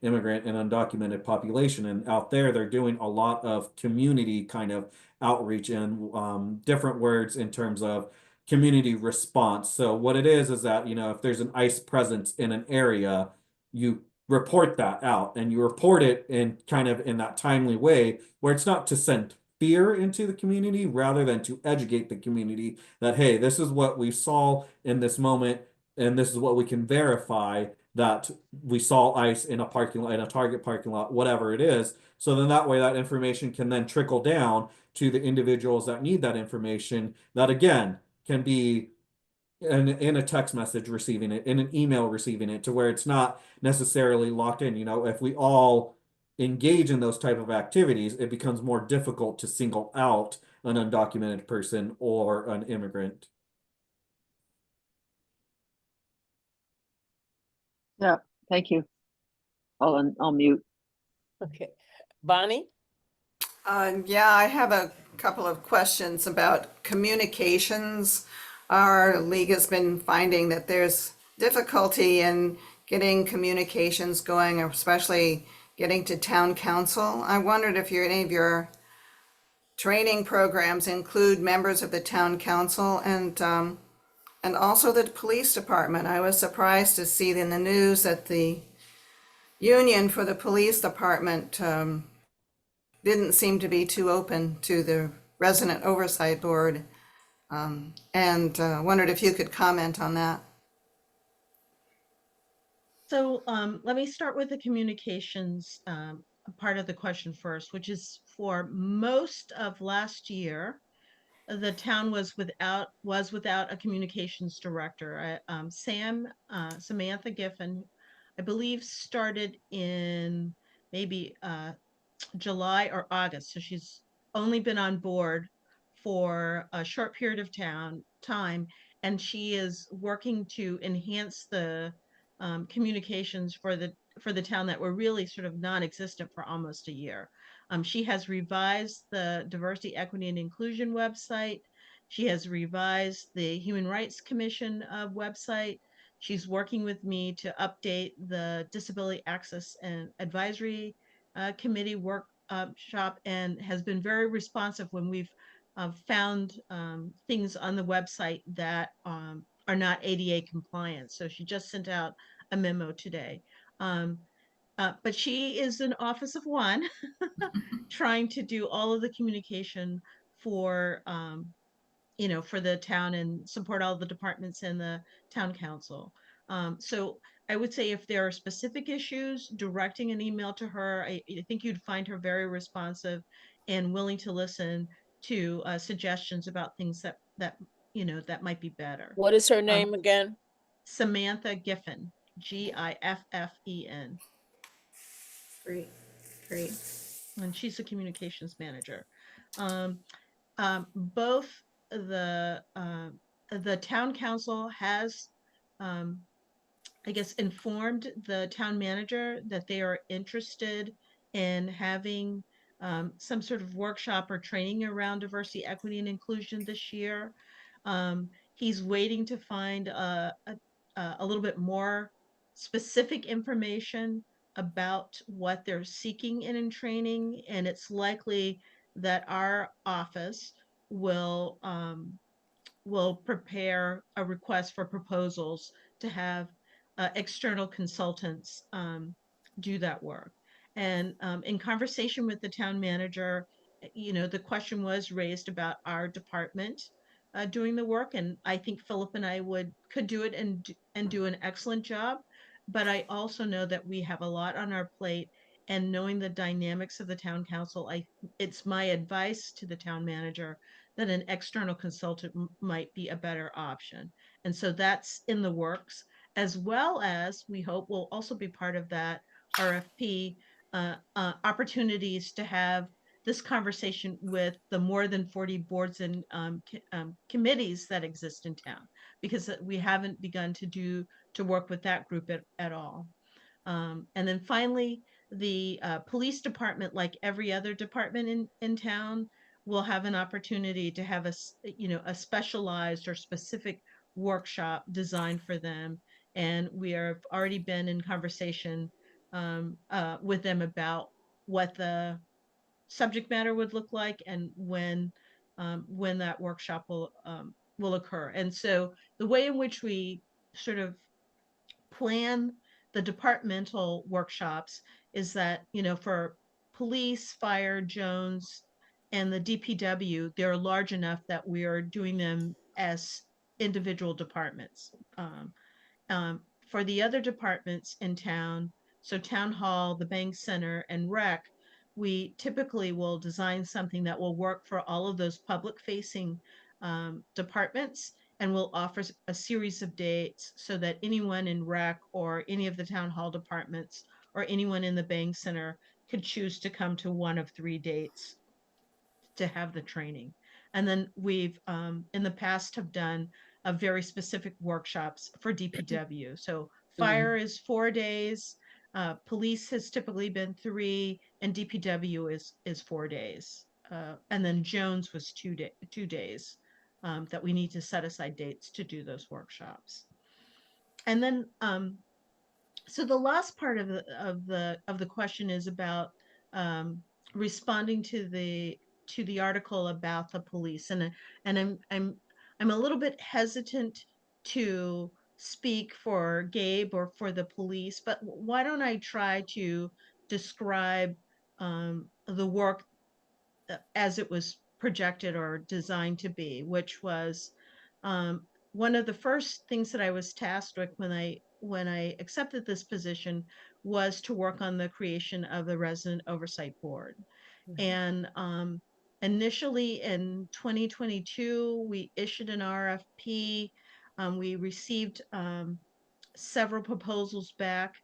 immigrant and undocumented population. And out there, they're doing a lot of community kind of outreach and different words in terms of community response. So what it is that, you know, if there's an ICE presence in an area, you report that out, and you report it in kind of in that timely way where it's not to send fear into the community rather than to educate the community that, hey, this is what we saw in this moment, and this is what we can verify that we saw ICE in a parking lot, in a Target parking lot, whatever it is. So then that way that information can then trickle down to the individuals that need that information, that again can be in a text message receiving it, in an email receiving it, to where it's not necessarily locked in. You know, if we all engage in those type of activities, it becomes more difficult to single out an undocumented person or an immigrant. Yeah, thank you. I'll mute. Okay. Bonnie? Yeah, I have a couple of questions about communications. Our league has been finding that there's difficulty in getting communications going, especially getting to town council. I wondered if any of your training programs include members of the town council and also the police department. I was surprised to see in the news that the union for the police department didn't seem to be too open to the resident oversight board, and wondered if you could comment on that. So let me start with the communications part of the question first, which is for most of last year, the town was without a communications director. Samantha Giffen, I believe, started in maybe July or August. So she's only been on board for a short period of time, and she is working to enhance the communications for the town that were really sort of non-existent for almost a year. She has revised the Diversity, Equity, and Inclusion website. She has revised the Human Rights Commission website. She's working with me to update the Disability Access and Advisory Committee workshop, and has been very responsive when we've found things on the website that are not ADA compliant. So she just sent out a memo today. But she is an office of one trying to do all of the communication for for the town and support all the departments and the town council. So I would say if there are specific issues, directing an email to her, I think you'd find her very responsive and willing to listen to suggestions about things that might be better. What is her name again? Samantha Giffen, Giffen. Great, great. And she's a communications manager. Both the town council has, I guess, informed the town manager that they are interested in having some sort of workshop or training around diversity, equity, and inclusion this year. He's waiting to find a little bit more specific information about what they're seeking in training, and it's likely that our office will prepare a request for proposals to have external consultants do that work. And in conversation with the town manager, the question was raised about our department doing the work, and I think Philip and I could do it and do an excellent job. But I also know that we have a lot on our plate, and knowing the dynamics of the town council, it's my advice to the town manager that an external consultant might be a better option. And so that's in the works, as well as we hope will also be part of that RFP opportunities to have this conversation with the more than 40 boards and committees that exist in town, because we haven't begun to work with that group at all. And then finally, the police department, like every other department in town, will have an opportunity to have a specialized or specific workshop designed for them. And we have already been in conversation with them about what the subject matter would look like and when that workshop will occur. And so the way in which we sort of plan the departmental workshops is that, for police, fire, Jones, and the DPW, they're large enough that we are doing them as individual departments. For the other departments in town, so town hall, the bank center, and rec, we typically will design something that will work for all of those public facing departments, and we'll offer a series of dates so that anyone in rec or any of the town hall departments or anyone in the bank center could choose to come to one of 3 dates to have the training. And then we've in the past have done a very specific workshops for DPW. So fire is 4 days, police has typically been 3, and DPW is 4 days. And then Jones was 2 days that we need to set aside dates to do those workshops. And then so the last part of the question is about responding to the article about the police, and I'm a little bit hesitant to speak for Gabe or for the police, but why don't I try to describe the work as it was projected or designed to be, which was one of the first things that I was tasked with when I accepted this position was to work on the creation of the Resident Oversight Board. And initially in 2022, we issued an RFP. We received several proposals back.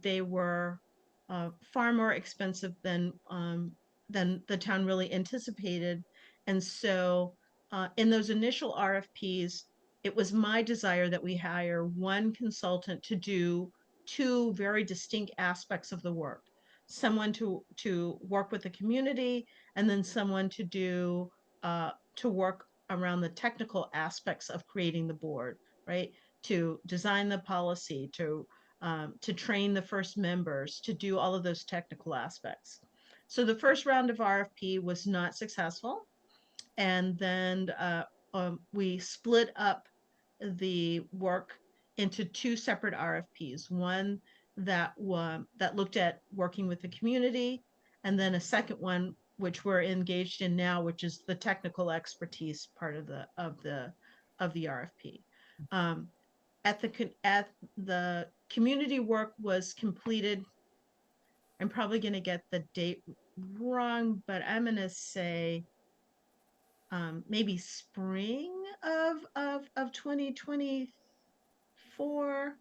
They were far more expensive than the town really anticipated. And so in those initial RFPs, it was my desire that we hire one consultant to do 2 very distinct aspects of the work. Someone to work with the community, and then someone to work around the technical aspects of creating the board, right? To design the policy, to train the first members, to do all of those technical aspects. So the first round of RFP was not successful. And then we split up the work into 2 separate RFPs. One that looked at working with the community, and then a second one which we're engaged in now, which is the technical expertise part of the RFP. At the community work was completed. I'm probably going to get the date wrong, but I'm going to say maybe spring of 2024.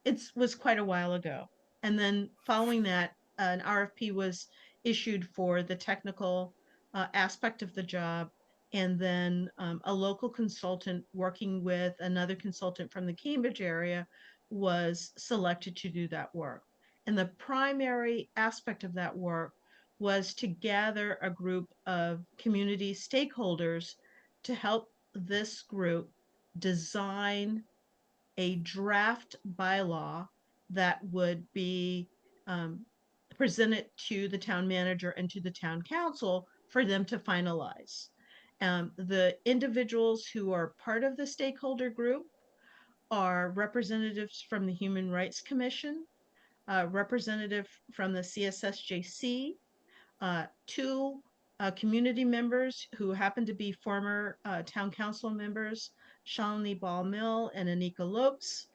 It was quite a while ago. And then following that, an RFP was issued for the technical aspect of the job. And then a local consultant working with another consultant from the Cambridge area was selected to do that work. And the primary aspect of that work was to gather a group of community stakeholders to help this group design a draft bylaw that would be presented to the town manager and to the town council for them to finalize. The individuals who are part of the stakeholder group are representatives from the Human Rights Commission, representative from the CSSJC, 2 community members who happen to be former town council members, Shalini Ball-Mill and Anika Lopes,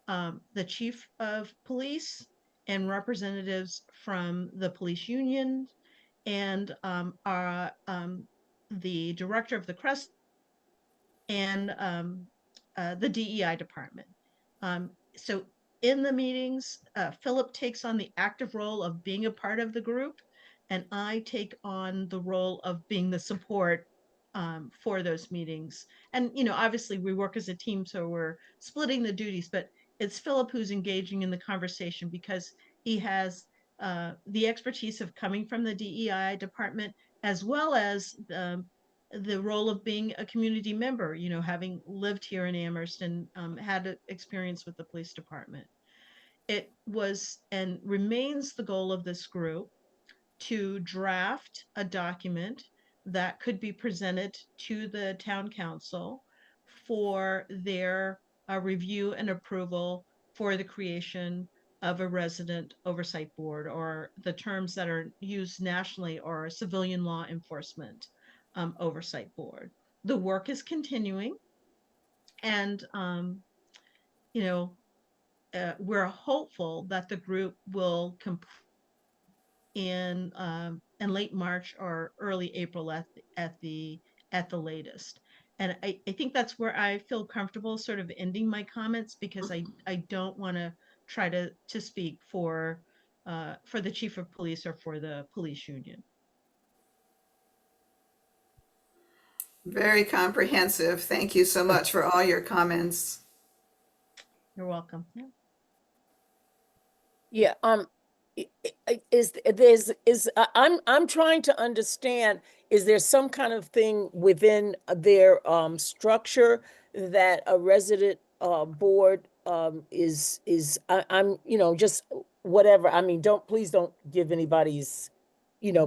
the chief of police, and representatives from the police union, and the director of the Crest, and the DEI department. So in the meetings, Philip takes on the active role of being a part of the group, and I take on the role of being the support for those meetings. And, obviously we work as a team, so we're splitting the duties, but it's Philip who's engaging in the conversation because he has the expertise of coming from the DEI department, as well as the role of being a community member, having lived here in Amherst and had experience with the police department. It was and remains the goal of this group to draft a document that could be presented to the town council for their review and approval for the creation of a resident oversight board, or the terms that are used nationally are civilian law enforcement oversight board. The work is continuing, and we're hopeful that the group will complete in late March or early April at the latest. And I think that's where I feel comfortable sort of ending my comments, because I don't want to try to speak for the chief of police or for the police union. Very comprehensive. Thank you so much for all your comments. You're welcome. Yeah. Yeah, I'm trying to understand, is there some kind of thing within their structure that a resident board I'm just whatever. I mean, please don't give anybody's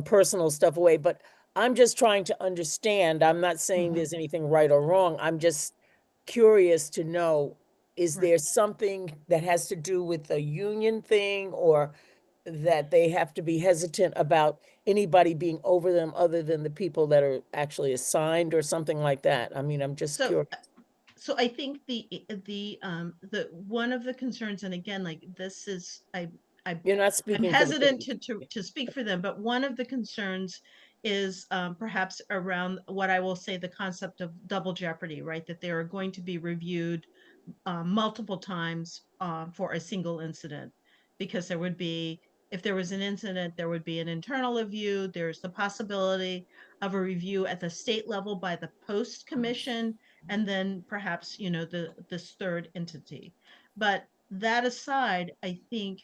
personal stuff away, but I'm just trying to understand. I'm not saying there's anything right or wrong. I'm just curious to know, is there something that has to do with a union thing, or that they have to be hesitant about anybody being over them other than the people that are actually assigned, or something like that? I mean, I'm just curious. So I think the one of the concerns, and again, like, this is, You're not speaking I'm for the hesitant police. to speak for them, but one of the concerns is perhaps around what I will say, the concept of double jeopardy, right? That they are going to be reviewed multiple times for a single incident, because there would be, if there was an incident, there would be an internal review. There's the possibility of a review at the state level by the post commission, and then perhaps, this third entity. But that aside, I think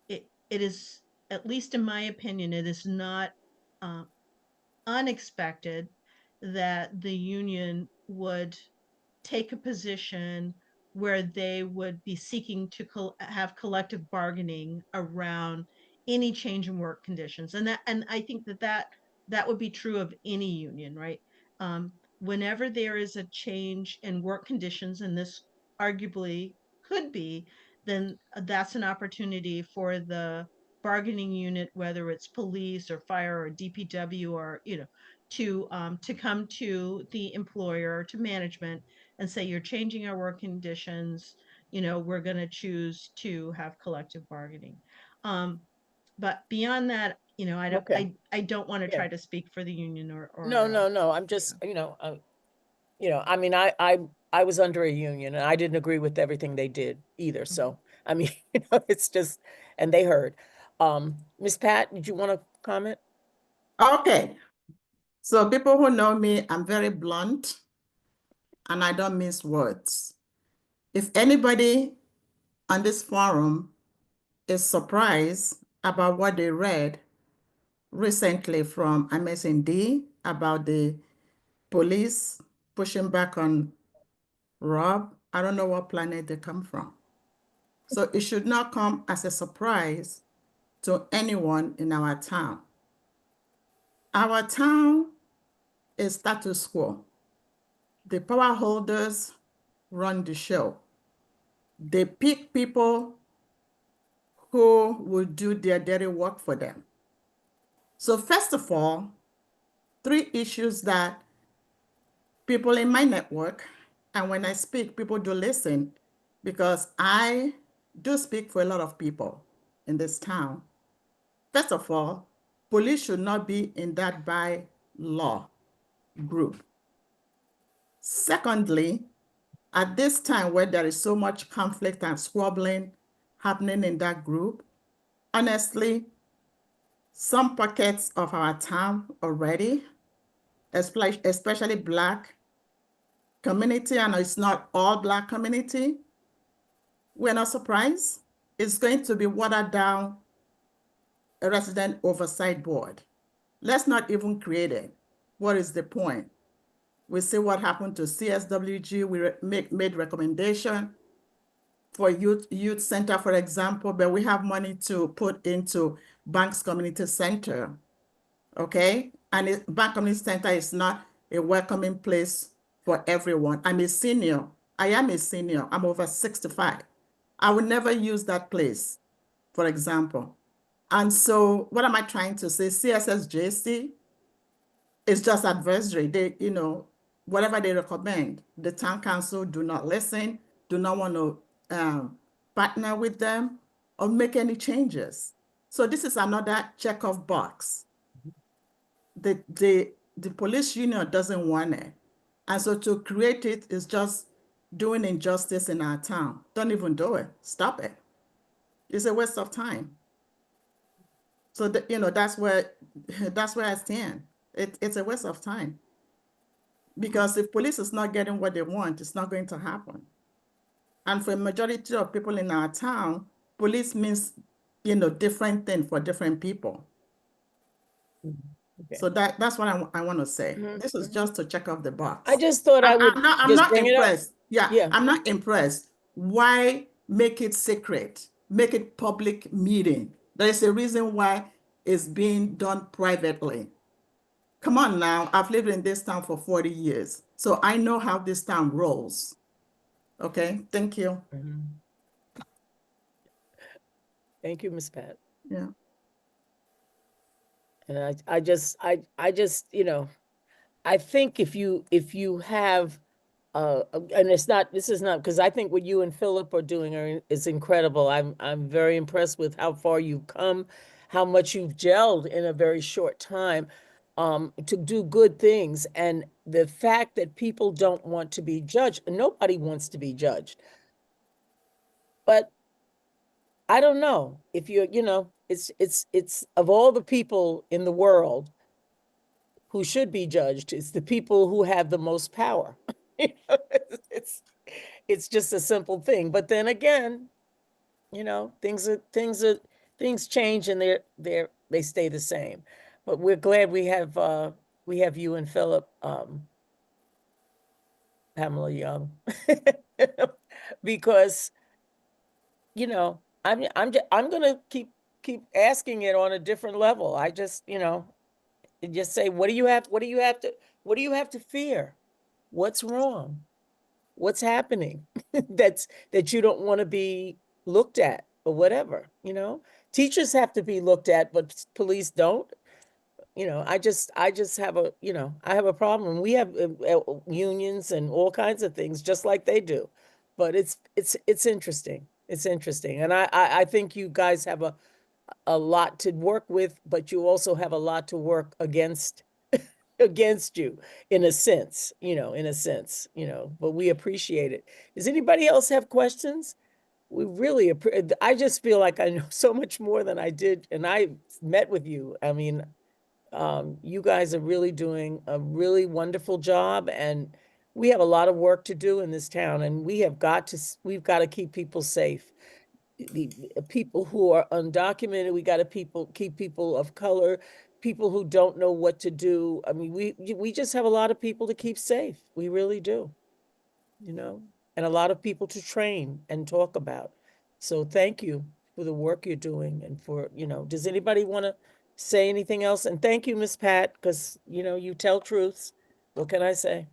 it is, at least in my opinion, it is not unexpected that the union would take a position where they would be seeking to have collective bargaining around any change in work conditions. And I think that would be true of any union, right? Whenever there is a change in work conditions, and this arguably could be, then that's an opportunity for the bargaining unit, whether it's police or fire or DPW, or to come to the employer, to management, and say, you're changing our work conditions, we're going to choose to have collective bargaining. But beyond that, I don't want to try to speak for the union or No. I'm just, I mean, I was under a union, and I didn't agree with everything they did either. So, I mean, it's just, and they heard. Miss Pat, did you want to comment? Okay. So people who know me, I'm very blunt and I don't mince words. If anybody on this forum is surprised about what they read recently from MSND about the police pushing back on Rob, I don't know what planet they come from. So it should not come as a surprise to anyone in our town. Our town is status quo. The power holders run the show. They pick people who will do their dirty work for them. So first of all, 3 issues that people in my network, and when I speak, people do listen, because I do speak for a lot of people in this town. First of all, police should not be in that by law group. Secondly, at this time where there is so much conflict and squabbling happening in that group, honestly, some pockets of our town already, especially Black community, and it's not all Black community, we're not surprised. It's going to be watered down a resident oversight board. Let's not even create it. What is the point? We see what happened to CSWG. We made recommendation for youth center, for example, but we have money to put into Banks Community Center, okay? And Bank Community Center is not a welcoming place for everyone. I'm a senior. I am a senior. I'm over 65. I would never use that place, for example. And so what am I trying to say? CSSJC is just advisory. They, whatever they recommend, the town council do not listen, do not want to partner with them or make any changes. So this is another check-off box. The police union doesn't want it. And so to create it is just doing injustice in our town. Don't even do it. Stop it. It's a waste of time. So that's where I stand. It's a waste of time. Because if police is not getting what they want, it's not going to happen. And for a majority of people in our town, police means, different thing for different people. Okay. So that's what I want to say. This is just to check off the box. I just thought I would I'm just not bring it up. impressed. Yeah. I'm not impressed. Why make it secret? Make it public meeting. There is a reason why it's being done privately. Come on now, I've lived in this town for 40 years, so I know how this town rolls. Okay, thank you. Thank you, Ms. Pat. Yeah. And I just, I think if you have, and this is not, because I think what you and Philip are doing is incredible. I'm very impressed with how far you've come, how much you've gelled in a very short time, to do good things. And the fact that people don't want to be judged, nobody wants to be judged. But I don't know if it's of all the people in the world who should be judged, it's the people who have the most power. It's just a simple thing. But then again, things change and they stay the same. But we're glad we have you and Philip, Pamela Young, because I'm gonna keep asking it on a different level. I just just say, what do you have to fear? What's wrong? What's happening that you don't want to be looked at or whatever, Teachers have to be looked at, but police don't. I just have I have a problem. We have unions and all kinds of things just like they do. But it's interesting. It's interesting. And I think you guys have a lot to work with, but you also have a lot to work against you in a sense, but we appreciate it. Does anybody else have questions? We really, I just feel like I know so much more than I did. And I met with you. I mean, you guys are really doing a really wonderful job, and we have a lot of work to do in this town, and we've got to keep people safe. The people who are undocumented, we got to keep people of color, people who don't know what to do. I mean, we just have a lot of people to keep safe. We really do, and a lot of people to train and talk about. So thank you for the work you're doing and for, does anybody want to say anything else? And thank you, Miss Pat, because, you tell truths. What can I say?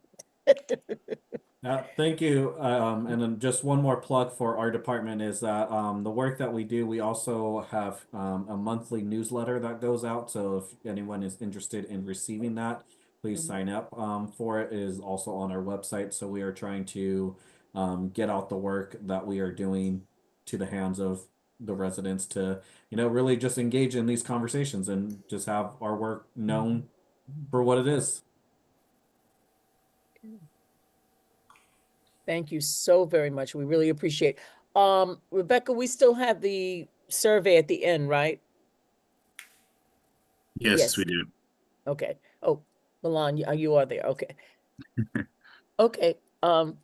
Thank you. And then just one more plug for our department is that the work that we do, we also have a monthly newsletter that goes out. So if anyone is interested in receiving that, please sign up for it. It is also on our website. So we are trying to get out the work that we are doing to the hands of the residents to, really just engage in these conversations and just have our work known for what it is. Thank you so very much. We really appreciate. Rebecca, we still have the survey at the end, right? Yes, we do. Okay. Oh, Milan, you are there. Okay. Okay. Pam?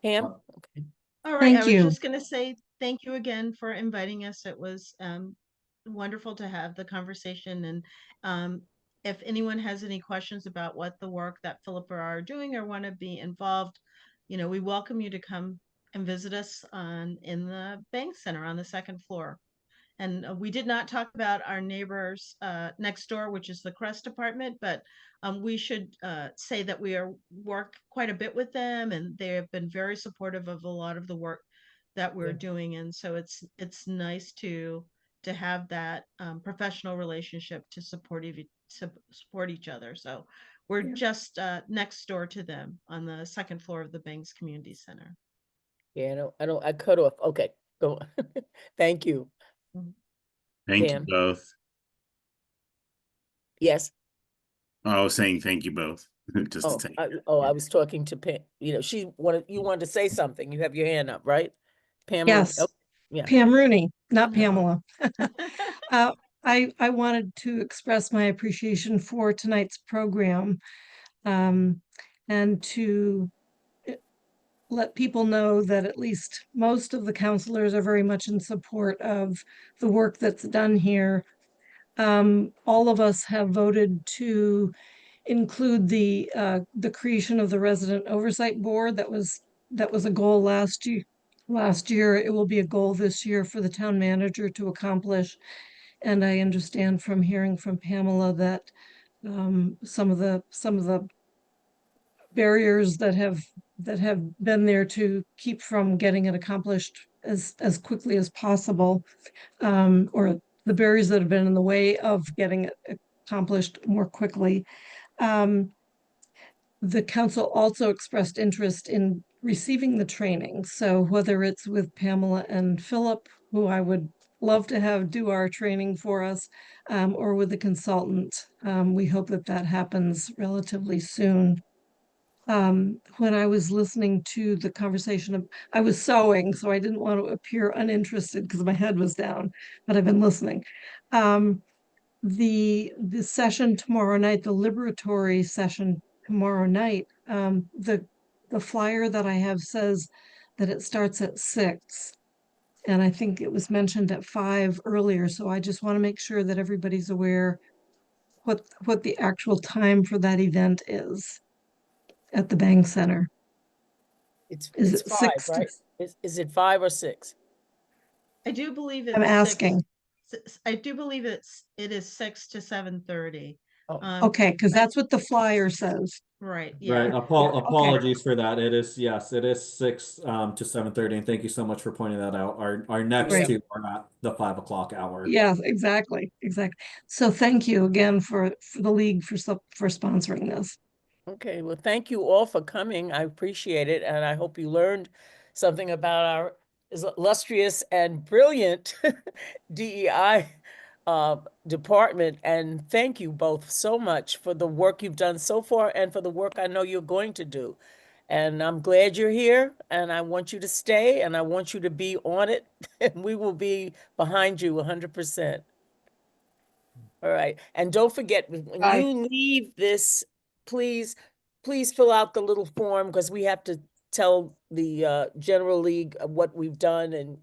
Okay. All right, Thank I was you. just gonna say thank you again for inviting us. It was wonderful to have the conversation. And if anyone has any questions about what the work that Philip or I are doing or want to be involved, we welcome you to come and visit us in the Bank Center on the second floor. And we did not talk about our neighbors next door, which is the Crest Department, but we should say that we work quite a bit with them, and they have been very supportive of a lot of the work that we're Yeah. doing. And so it's nice to have that professional relationship to support each other. So we're Yeah. just next door to them on the second floor of the Banks Community Center. Yeah, I cut off. Okay, go on. Thank you. Thank Pam? you both. Yes. I was saying thank you both. Just Oh, to take I was talking to Pam. You wanted to say something. You have your hand up, right? Pam? Yes. Oh, yeah. Pam Rooney, not No. Pamela. I wanted to express my appreciation for tonight's program, and to let people know that at least most of the counselors are very much in support of the work that's done here. All of us have voted to include the creation of the resident oversight board. That was a goal last year. It will be a goal this year for the town manager to accomplish. And I understand from hearing from Pamela that some of the barriers that have been there to keep from getting it accomplished as quickly as possible, or the barriers that have been in the way of getting it accomplished more quickly. The council also expressed interest in receiving the training. So whether it's with Pamela and Philip, who I would love to have do our training for us, or with the consultant, we hope that happens relatively soon. When I was listening to the conversation, I was sewing, so I didn't want to appear uninterested because my head was down, but I've been listening. The session tomorrow night, the liberatory session tomorrow night, the flyer that I have says that it starts at 6. And I think it was mentioned at 5 earlier, so I just want to make sure that everybody's aware what the actual time for that event is at the Bang Center. Is It's it 5, 6 to- right? Is it 5 or 6? I do believe it's I'm asking. I do believe it is 6 to 7:30. Oh. Okay, because that's what the flyer says. Right. Right. Yeah. Apologies for that. It is 6 to 7:30, and thank you so much for pointing that out. Our next Right. two are at the 5 o'clock hour. Yeah, exactly. So thank you again for the league for sponsoring this. Okay, well, thank you all for coming. I appreciate it, and I hope you learned something about our illustrious and brilliant DEI department. And thank you both so much for the work you've done so far and for the work I know you're going to do. And I'm glad you're here, and I want you to stay, and I want you to be on it, and we will be behind you 100%. All right, and don't forget, when Aye. you leave this, please fill out the little form, because we have to tell the General League what we've done and,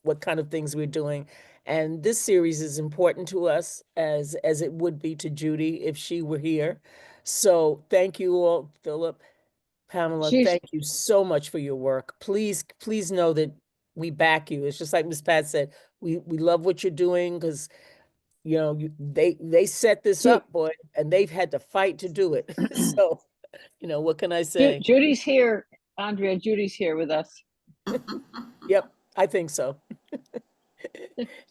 what kind of things we're doing. And this series is important to us, as it would be to Judy if she were here. So thank you all, Philip, Pamela, She's- thank you so much for your work. Please know that we back you. It's just like Ms. Pat said, we love what you're doing, because they set this up, boy, and they've had to fight to do it. So, what can I say? Judy's here, Andrea. Judy's here with us. Yep, I think so.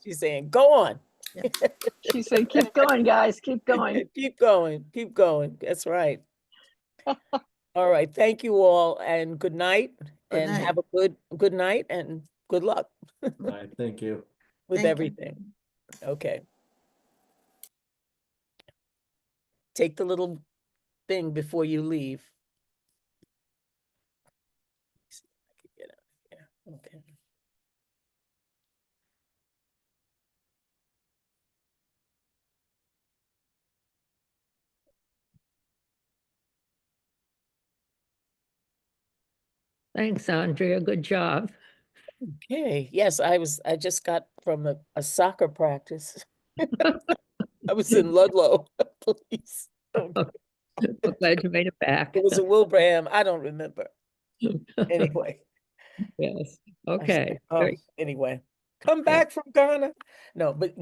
She's saying, go on. She said, keep going, guys, keep going. Keep going. That's right. All right. Thank you all, and good night. Good And night. have a good night, and good luck All right, thank you. with Thank you. everything. Okay. Take the little thing before you leave. See if I can get out of here. Okay. Thanks, Andrea. Good job. Okay, yes, I just got from a soccer practice. I was in Ludlow, please. Okay. I'm glad you made it back. It was a Wilbraham, I don't remember. Anyway. Yes. I Okay. said, oh, anyway, come back from Ghana. No, but